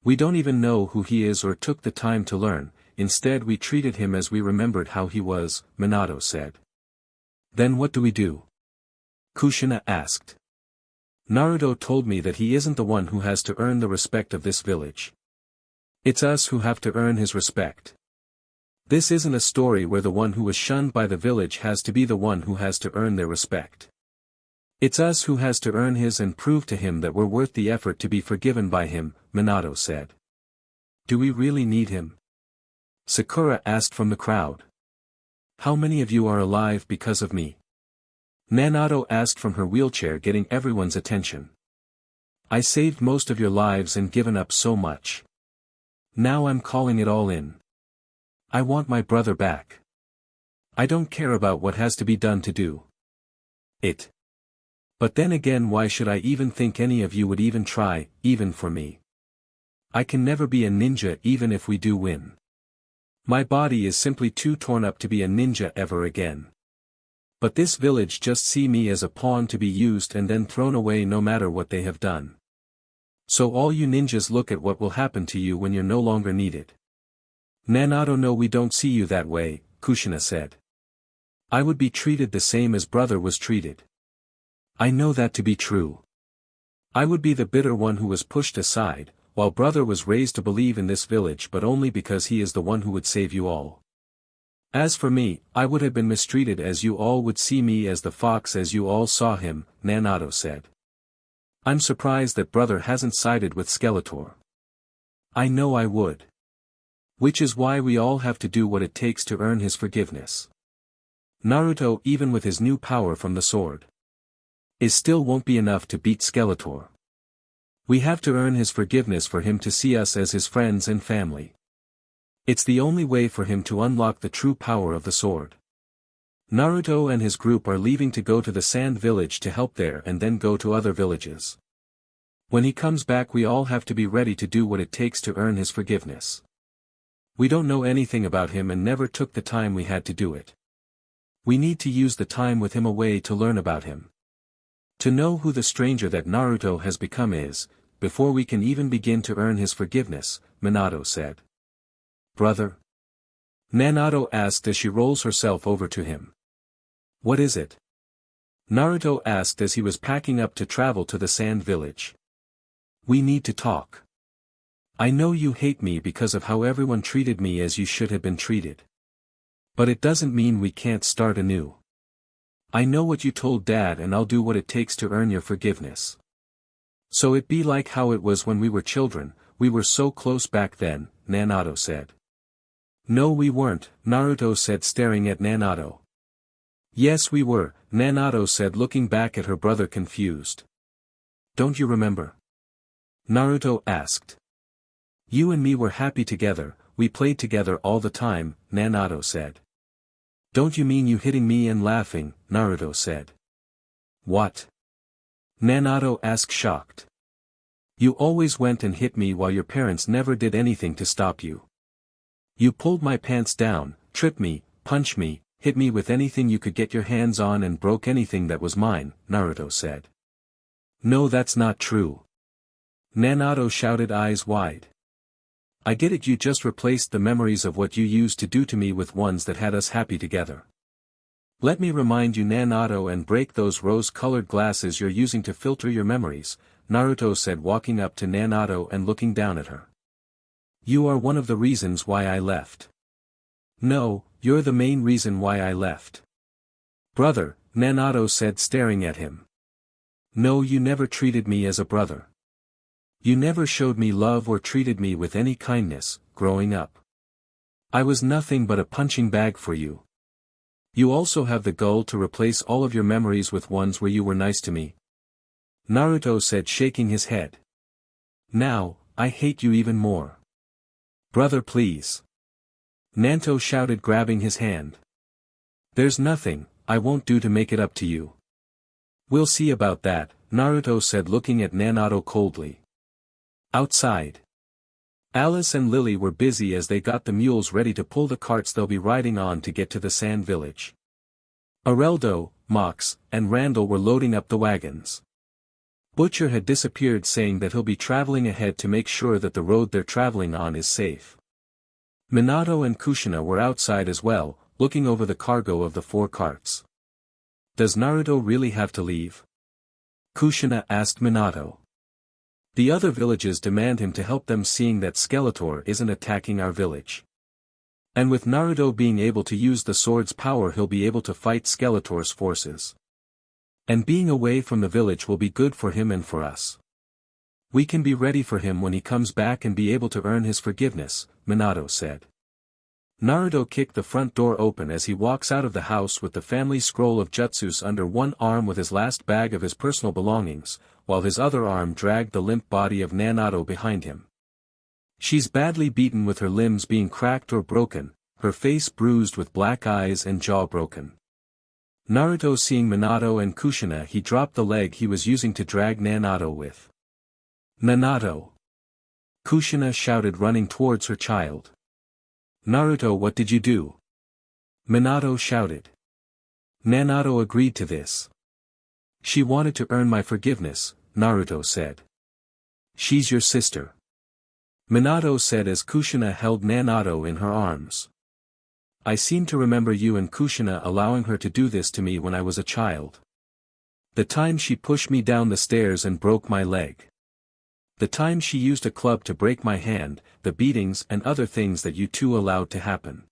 We don't even know who he is or took the time to learn, instead we treated him as we remembered how he was, Minato said. Then what do we do? Kushina asked. Naruto told me that he isn't the one who has to earn the respect of this village. It's us who have to earn his respect. This isn't a story where the one who was shunned by the village has to be the one who has to earn their respect. It's us who has to earn his and prove to him that we're worth the effort to be forgiven by him, Minato said. Do we really need him? Sakura asked from the crowd. How many of you are alive because of me? Nanato asked from her wheelchair, getting everyone's attention. I saved most of your lives and given up so much. Now I'm calling it all in. I want my brother back. I don't care about what has to be done to do it. But then again, why should I even think any of you would even try, even for me? I can never be a ninja even if we do win. My body is simply too torn up to be a ninja ever again. But this village just see me as a pawn to be used and then thrown away no matter what they have done. So all you ninjas, look at what will happen to you when you're no longer needed. Nanato, no, we don't see you that way, Kushina said. I would be treated the same as brother was treated. I know that to be true. I would be the bitter one who was pushed aside, while brother was raised to believe in this village, but only because he is the one who would save you all. As for me, I would have been mistreated as you all would see me as the fox as you all saw him, Nanato said. I'm surprised that brother hasn't sided with Skeletor. I know I would. Which is why we all have to do what it takes to earn his forgiveness. Naruto, even with his new power from the sword, is still won't be enough to beat Skeletor. We have to earn his forgiveness for him to see us as his friends and family. It's the only way for him to unlock the true power of the sword. Naruto and his group are leaving to go to the Sand Village to help there and then go to other villages. When he comes back, we all have to be ready to do what it takes to earn his forgiveness. We don't know anything about him and never took the time we had to do it. We need to use the time with him away to learn about him. To know who the stranger that Naruto has become is, before we can even begin to earn his forgiveness, Minato said. Brother? Nanato asked as she rolls herself over to him. What is it? Naruto asked as he was packing up to travel to the Sand Village. We need to talk. I know you hate me because of how everyone treated me as you should have been treated. But it doesn't mean we can't start anew. I know what you told Dad and I'll do what it takes to earn your forgiveness. So it be like how it was when we were children, we were so close back then, Nanato said. No, we weren't, Naruto said, staring at Nanato. Yes, we were, Nanato said, looking back at her brother confused. Don't you remember? Naruto asked. You and me were happy together, we played together all the time, Nanato said. Don't you mean you hitting me and laughing, Naruto said. What? Naruto asked shocked. You always went and hit me while your parents never did anything to stop you. You pulled my pants down, tripped me, punched me, hit me with anything you could get your hands on and broke anything that was mine, Naruto said. No, that's not true. Naruto shouted, eyes wide. I get it, you just replaced the memories of what you used to do to me with ones that had us happy together. Let me remind you, Naruto, and break those rose-colored glasses you're using to filter your memories, Naruto said, walking up to Naruto and looking down at her. You are one of the reasons why I left. No, you're the main reason why I left. Brother, Naruto said, staring at him. No, you never treated me as a brother. You never showed me love or treated me with any kindness, growing up. I was nothing but a punching bag for you. You also have the gall to replace all of your memories with ones where you were nice to me. Naruto said, shaking his head. Now, I hate you even more. Brother, please. Naruto shouted, grabbing his hand. There's nothing I won't do to make it up to you. We'll see about that, Naruto said, looking at Naruto coldly. Outside, Alice and Lily were busy as they got the mules ready to pull the carts they'll be riding on to get to the sand village. Areldo, Mox, and Randall were loading up the wagons. Butcher had disappeared, saying that he'll be traveling ahead to make sure that the road they're traveling on is safe. Minato and Kushina were outside as well, looking over the cargo of the 4 carts. Does Naruto really have to leave? Kushina asked Minato. The other villages demand him to help them, seeing that Skeletor isn't attacking our village. And with Naruto being able to use the sword's power, he'll be able to fight Skeletor's forces. And being away from the village will be good for him and for us. We can be ready for him when he comes back and be able to earn his forgiveness, Minato said. Naruto kicked the front door open as he walks out of the house with the family scroll of jutsus under one arm with his last bag of his personal belongings, while his other arm dragged the limp body of Naruto behind him. She's badly beaten, with her limbs being cracked or broken, her face bruised with black eyes and jaw broken. Naruto, seeing Minato and Kushina, he dropped the leg he was using to drag Naruto with. Naruto! Kushina shouted, running towards her child. Naruto, what did you do? Minato shouted. Naruto agreed to this. She wanted to earn my forgiveness, Naruto said. She's your sister. Minato said as Kushina held Naruto in her arms. I seem to remember you and Kushina allowing her to do this to me when I was a child. The time she pushed me down the stairs and broke my leg. The time she used a club to break my hand, the beatings and other things that you two allowed to happen.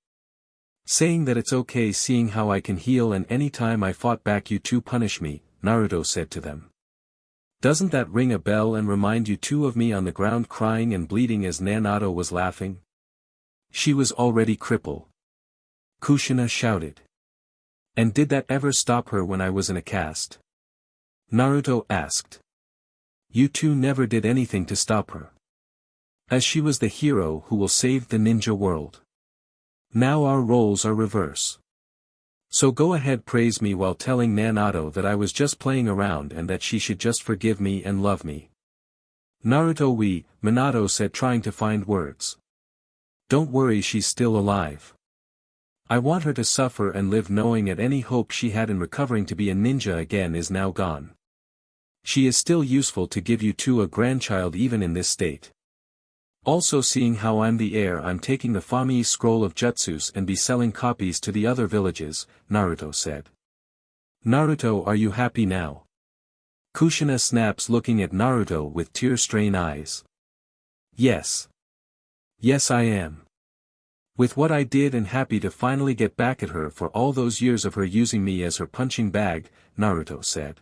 Saying that it's okay, seeing how I can heal, and any time I fought back you two punish me, Naruto said to them. Doesn't that ring a bell and remind you two of me on the ground crying and bleeding as Naruto was laughing? She was already crippled. Kushina shouted. And did that ever stop her when I was in a cast? Naruto asked. You two never did anything to stop her. As she was the hero who will save the ninja world. Now our roles are reverse. So go ahead, praise me while telling Naruto that I was just playing around and that she should just forgive me and love me. Naruto, Minato said, trying to find words. Don't worry, she's still alive. I want her to suffer and live knowing that any hope she had in recovering to be a ninja again is now gone. She is still useful to give you two a grandchild even in this state. Also, seeing how I'm the heir, I'm taking the Fami's scroll of jutsus and be selling copies to the other villages, Naruto said. Naruto, are you happy now? Kushina snaps, looking at Naruto with tear-strained eyes. Yes. Yes, I am. With what I did, and happy to finally get back at her for all those years of her using me as her punching bag, Naruto said.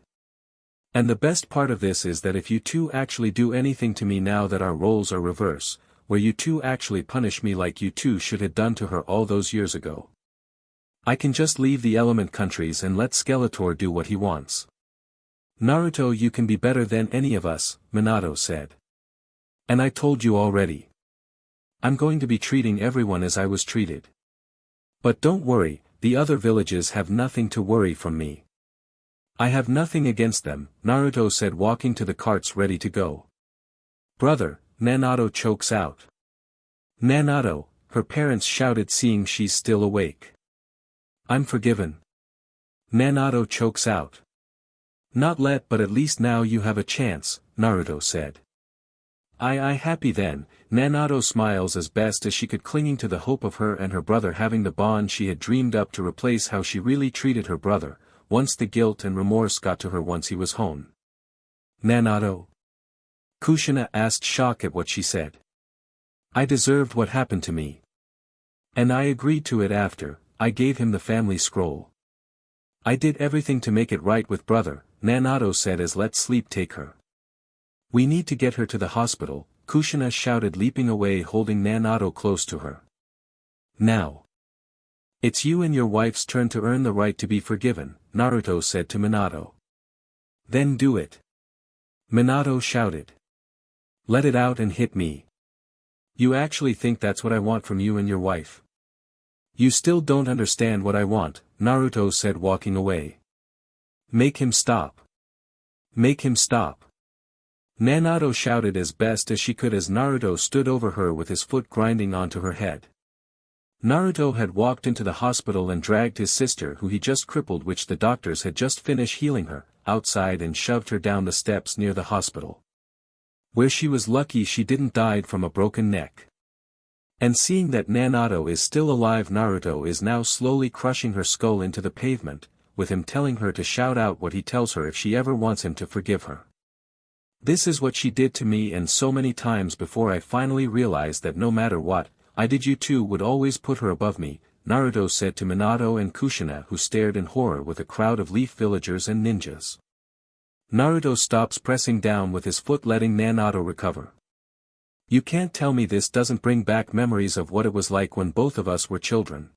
And the best part of this is that if you two actually do anything to me now that our roles are reverse, where you two actually punish me like you two should have done to her all those years ago, I can just leave the element countries and let Skeletor do what he wants. Naruto, you can be better than any of us, Minato said. And I told you already. I'm going to be treating everyone as I was treated. But don't worry, the other villages have nothing to worry from me. I have nothing against them, Naruto said walking to the carts ready to go. Brother, Nanato chokes out. Nanato, her parents shouted seeing she's still awake. I'm forgiven. Nanato chokes out. Not let but at least now you have a chance, Naruto said. I happy then, Nanato smiles as best as she could clinging to the hope of her and her brother having the bond she had dreamed up to replace how she really treated her brother, once the guilt and remorse got to her once he was home. Nanato? Kushina asked shocked at what she said. I deserved what happened to me. And I agreed to it after, I gave him the family scroll. I did everything to make it right with brother, Nanato said as let sleep take her. We need to get her to the hospital, Kushina shouted leaping away holding Nanato close to her. Now. It's you and your wife's turn to earn the right to be forgiven, Naruto said to Minato. Then do it. Minato shouted. Let it out and hit me. You actually think that's what I want from you and your wife? You still don't understand what I want, Naruto said walking away. Make him stop. Make him stop. Nanato shouted as best as she could as Naruto stood over her with his foot grinding onto her head. Naruto had walked into the hospital and dragged his sister who he just crippled which the doctors had just finished healing her, outside and shoved her down the steps near the hospital. Where she was lucky she didn't die from a broken neck. And seeing that Nanato is still alive Naruto is now slowly crushing her skull into the pavement, with him telling her to shout out what he tells her if she ever wants him to forgive her. This is what she did to me and so many times before I finally realized that no matter what, I did you two would always put her above me, Naruto said to Minato and Kushina who stared in horror with a crowd of leaf villagers and ninjas. Naruto stops pressing down with his foot letting Nanato recover. You can't tell me this doesn't bring back memories of what it was like when both of us were children.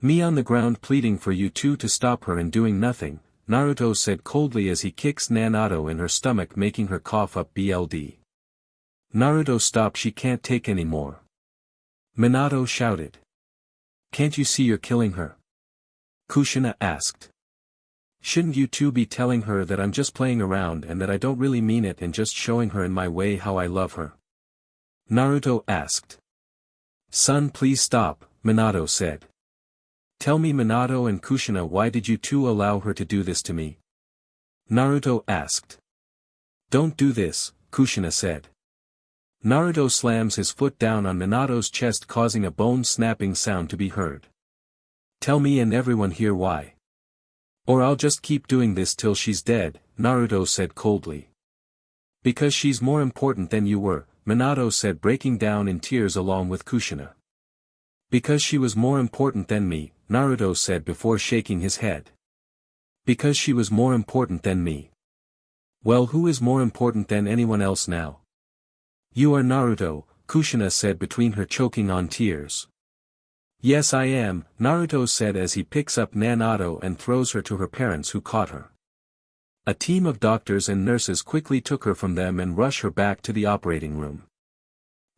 Me on the ground pleading for you two to stop her and doing nothing, Naruto said coldly as he kicks Nanato in her stomach making her cough up BLD. Naruto stop she can't take any more. Minato shouted. Can't you see you're killing her? Kushina asked. Shouldn't you two be telling her that I'm just playing around and that I don't really mean it and just showing her in my way how I love her? Naruto asked. Son please stop, Minato said. Tell me Minato and Kushina why did you two allow her to do this to me? Naruto asked. Don't do this, Kushina said. Naruto slams his foot down on Minato's chest causing a bone-snapping sound to be heard. Tell me and everyone here why. Or I'll just keep doing this till she's dead, Naruto said coldly. Because she's more important than you were, Minato said breaking down in tears along with Kushina. Because she was more important than me, Naruto said before shaking his head. Because she was more important than me. Well, who is more important than anyone else now? You are Naruto, Kushina said between her choking on tears. Yes I am, Naruto said as he picks up Nanato and throws her to her parents who caught her. A team of doctors and nurses quickly took her from them and rushed her back to the operating room.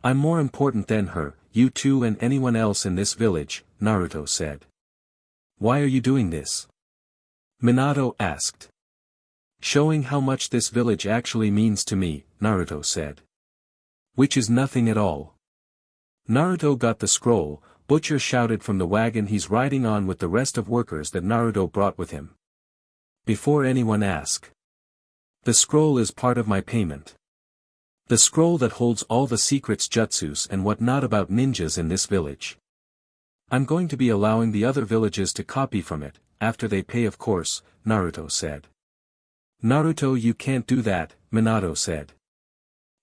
I'm more important than her, you two and anyone else in this village, Naruto said. Why are you doing this? Minato asked. Showing how much this village actually means to me, Naruto said. Which is nothing at all. Naruto got the scroll, Butcher shouted from the wagon he's riding on with the rest of workers that Naruto brought with him. Before anyone ask. The scroll is part of my payment. The scroll that holds all the secrets jutsus and whatnot about ninjas in this village. I'm going to be allowing the other villages to copy from it, after they pay of course, Naruto said. Naruto you can't do that, Minato said.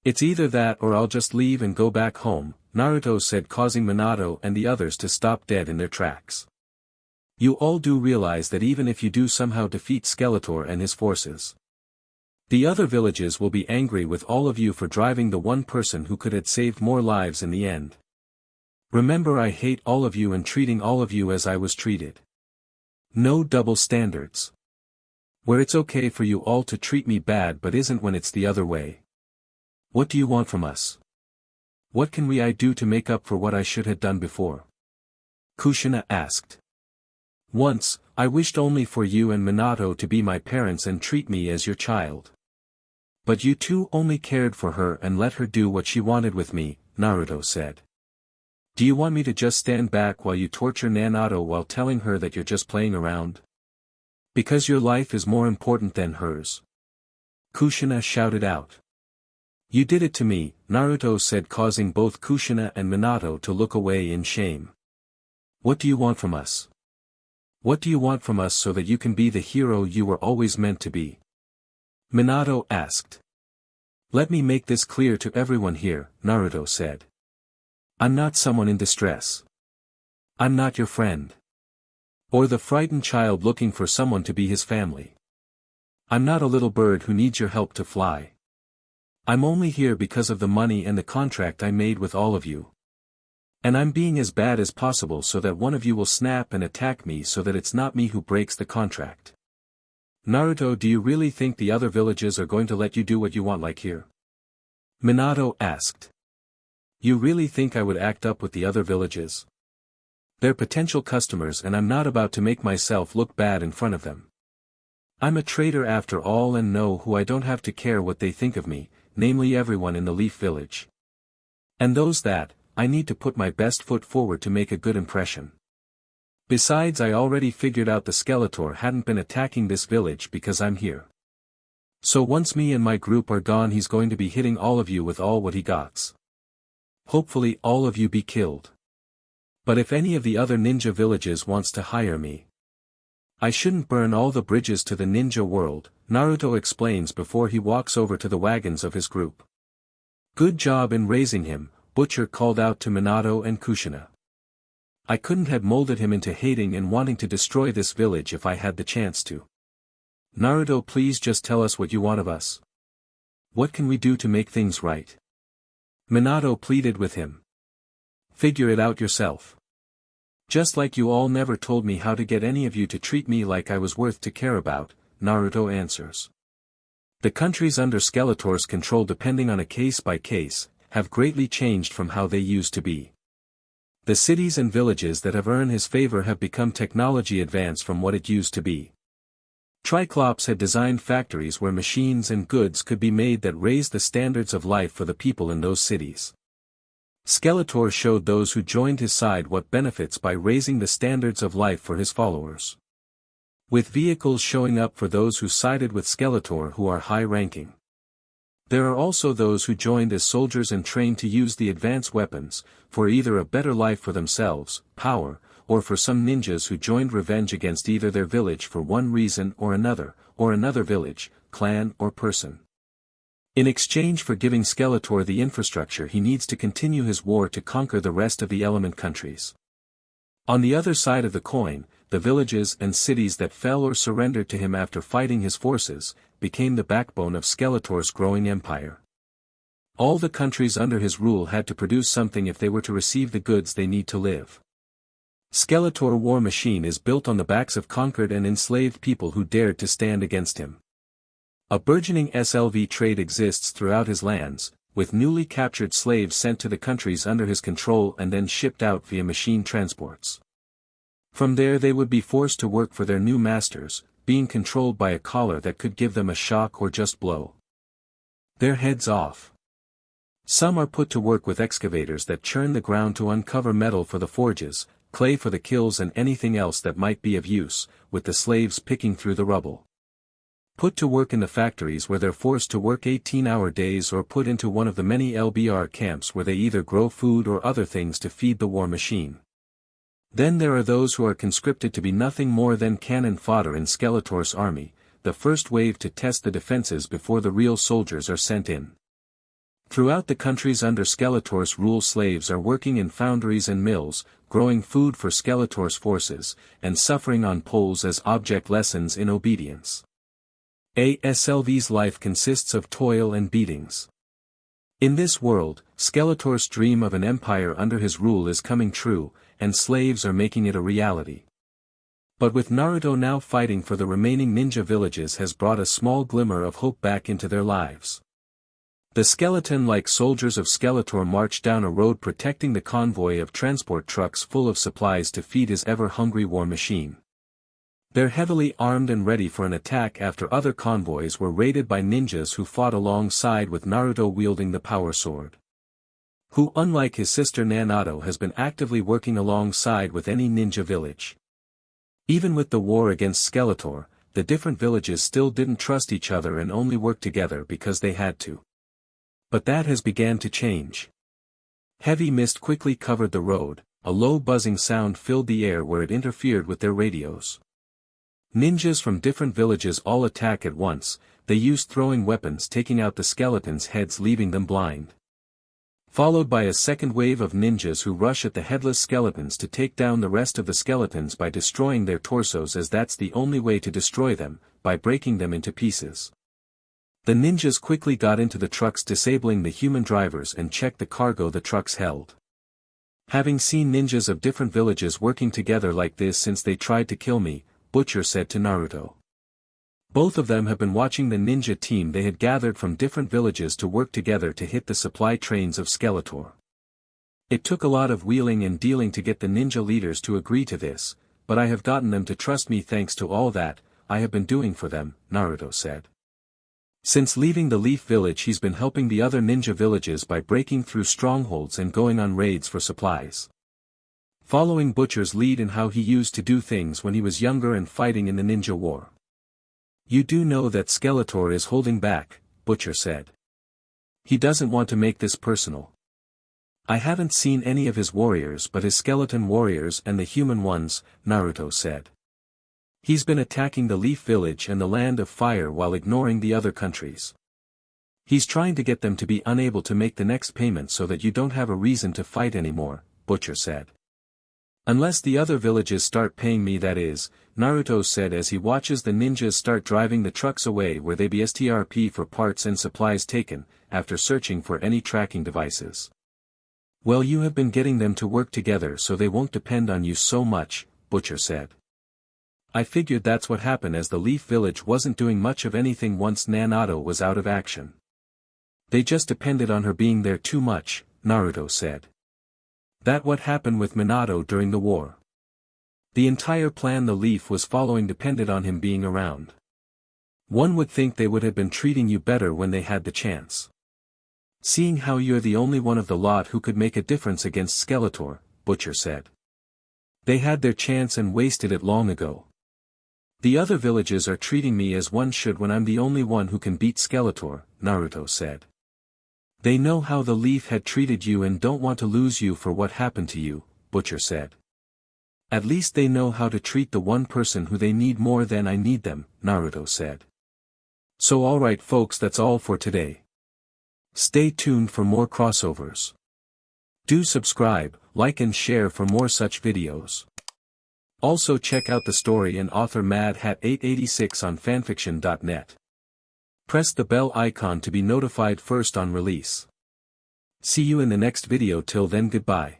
It's either that or I'll just leave and go back home, Naruto said causing Minato and the others to stop dead in their tracks. You all do realize that even if you do somehow defeat Skeletor and his forces, the other villages will be angry with all of you for driving the one person who could have saved more lives in the end. Remember I hate all of you and treating all of you as I was treated. No double standards. Where it's okay for you all to treat me bad but isn't when it's the other way. What do you want from us? What can I do to make up for what I should have done before? Kushina asked. Once, I wished only for you and Minato to be my parents and treat me as your child. But you two only cared for her and let her do what she wanted with me, Naruto said. Do you want me to just stand back while you torture Nanato while telling her that you're just playing around? Because your life is more important than hers. Kushina shouted out. You did it to me, Naruto said, causing both Kushina and Minato to look away in shame. What do you want from us? What do you want from us so that you can be the hero you were always meant to be? Minato asked. Let me make this clear to everyone here, Naruto said. I'm not someone in distress. I'm not your friend. Or the frightened child looking for someone to be his family. I'm not a little bird who needs your help to fly. I'm only here because of the money and the contract I made with all of you. And I'm being as bad as possible so that one of you will snap and attack me so that it's not me who breaks the contract. Naruto, do you really think the other villages are going to let you do what you want like here? Minato asked. You really think I would act up with the other villages? They're potential customers and I'm not about to make myself look bad in front of them. I'm a traitor after all and know who I don't have to care what they think of me, namely everyone in the Leaf Village. And those that, I need to put my best foot forward to make a good impression. Besides, I already figured out the Skeletor hadn't been attacking this village because I'm here. So once me and my group are gone, he's going to be hitting all of you with all what he gots. Hopefully all of you be killed. But if any of the other ninja villages wants to hire me, I shouldn't burn all the bridges to the ninja world, Naruto explains before he walks over to the wagons of his group. Good job in raising him, Butcher called out to Minato and Kushina. I couldn't have molded him into hating and wanting to destroy this village if I had the chance to. Naruto, please just tell us what you want of us. What can we do to make things right? Minato pleaded with him. Figure it out yourself. Just like you all never told me how to get any of you to treat me like I was worth to care about, Naruto answers. The countries under Skeletor's control, depending on a case-by-case, have greatly changed from how they used to be. The cities and villages that have earned his favor have become technology advanced from what it used to be. Triclops had designed factories where machines and goods could be made that raised the standards of life for the people in those cities. Skeletor showed those who joined his side what benefits by raising the standards of life for his followers. With vehicles showing up for those who sided with Skeletor who are high-ranking. There are also those who joined as soldiers and trained to use the advanced weapons, for either a better life for themselves, power, or for some ninjas who joined revenge against either their village for one reason or another village, clan or person. In exchange for giving Skeletor the infrastructure he needs to continue his war to conquer the rest of the element countries. On the other side of the coin, the villages and cities that fell or surrendered to him after fighting his forces, became the backbone of Skeletor's growing empire. All the countries under his rule had to produce something if they were to receive the goods they need to live. Skeletor war machine is built on the backs of conquered and enslaved people who dared to stand against him. A burgeoning SLV trade exists throughout his lands, with newly captured slaves sent to the countries under his control and then shipped out via machine transports. From there they would be forced to work for their new masters, being controlled by a collar that could give them a shock or just blow their heads off. Some are put to work with excavators that churn the ground to uncover metal for the forges, clay for the kilns and anything else that might be of use, with the slaves picking through the rubble. Put to work in the factories where they're forced to work 18-hour days or put into one of the many LBR camps where they either grow food or other things to feed the war machine. Then there are those who are conscripted to be nothing more than cannon fodder in Skeletor's army, the first wave to test the defenses before the real soldiers are sent in. Throughout the countries under Skeletor's rule, slaves are working in foundries and mills, growing food for Skeletor's forces, and suffering on poles as object lessons in obedience. ASLV's life consists of toil and beatings. In this world, Skeletor's dream of an empire under his rule is coming true, and slaves are making it a reality. But with Naruto now fighting for the remaining ninja villages has brought a small glimmer of hope back into their lives. The skeleton-like soldiers of Skeletor march down a road protecting the convoy of transport trucks full of supplies to feed his ever-hungry war machine. They're heavily armed and ready for an attack after other convoys were raided by ninjas who fought alongside with Naruto wielding the power sword. Who, unlike his sister Naruto, has been actively working alongside with any ninja village. Even with the war against Skeletor, the different villages still didn't trust each other and only worked together because they had to. But that has began to change. Heavy mist quickly covered the road, a low buzzing sound filled the air where it interfered with their radios. Ninjas from different villages all attack at once, they used throwing weapons taking out the skeletons' heads leaving them blind. Followed by a second wave of ninjas who rush at the headless skeletons to take down the rest of the skeletons by destroying their torsos, as that's the only way to destroy them, by breaking them into pieces. The ninjas quickly got into the trucks, disabling the human drivers, and checked the cargo the trucks held. Having seen ninjas of different villages working together like this since they tried to kill me, Butcher said to Naruto. Both of them have been watching the ninja team they had gathered from different villages to work together to hit the supply trains of Skeletor. It took a lot of wheeling and dealing to get the ninja leaders to agree to this, but I have gotten them to trust me thanks to all that I have been doing for them, Naruto said. Since leaving the Leaf Village, he's been helping the other ninja villages by breaking through strongholds and going on raids for supplies. Following Butcher's lead in how he used to do things when he was younger and fighting in the ninja war. You do know that Skeletor is holding back, Butcher said. He doesn't want to make this personal. I haven't seen any of his warriors but his skeleton warriors and the human ones, Naruto said. He's been attacking the Leaf Village and the Land of Fire while ignoring the other countries. He's trying to get them to be unable to make the next payment so that you don't have a reason to fight anymore, Butcher said. Unless the other villages start paying me, that is, Naruto said as he watches the ninjas start driving the trucks away where they be STRP for parts and supplies taken, after searching for any tracking devices. Well, you have been getting them to work together so they won't depend on you so much, Butcher said. I figured that's what happened, as the Leaf Village wasn't doing much of anything once Naruto was out of action. They just depended on her being there too much, Naruto said. That what happened with Minato during the war. The entire plan the Leaf was following depended on him being around. One would think they would have been treating you better when they had the chance. Seeing how you're the only one of the lot who could make a difference against Skeletor, Butcher said. They had their chance and wasted it long ago. The other villages are treating me as one should when I'm the only one who can beat Skeletor, Naruto said. They know how the Leaf had treated you and don't want to lose you for what happened to you, Butcher said. At least they know how to treat the one person who they need more than I need them, Naruto said. So alright folks, that's all for today. Stay tuned for more crossovers. Do subscribe, like and share for more such videos. Also check out the story and author Mad Hat 886 on fanfiction.net. Press the bell icon to be notified first on release. See you in the next video. Till then, goodbye.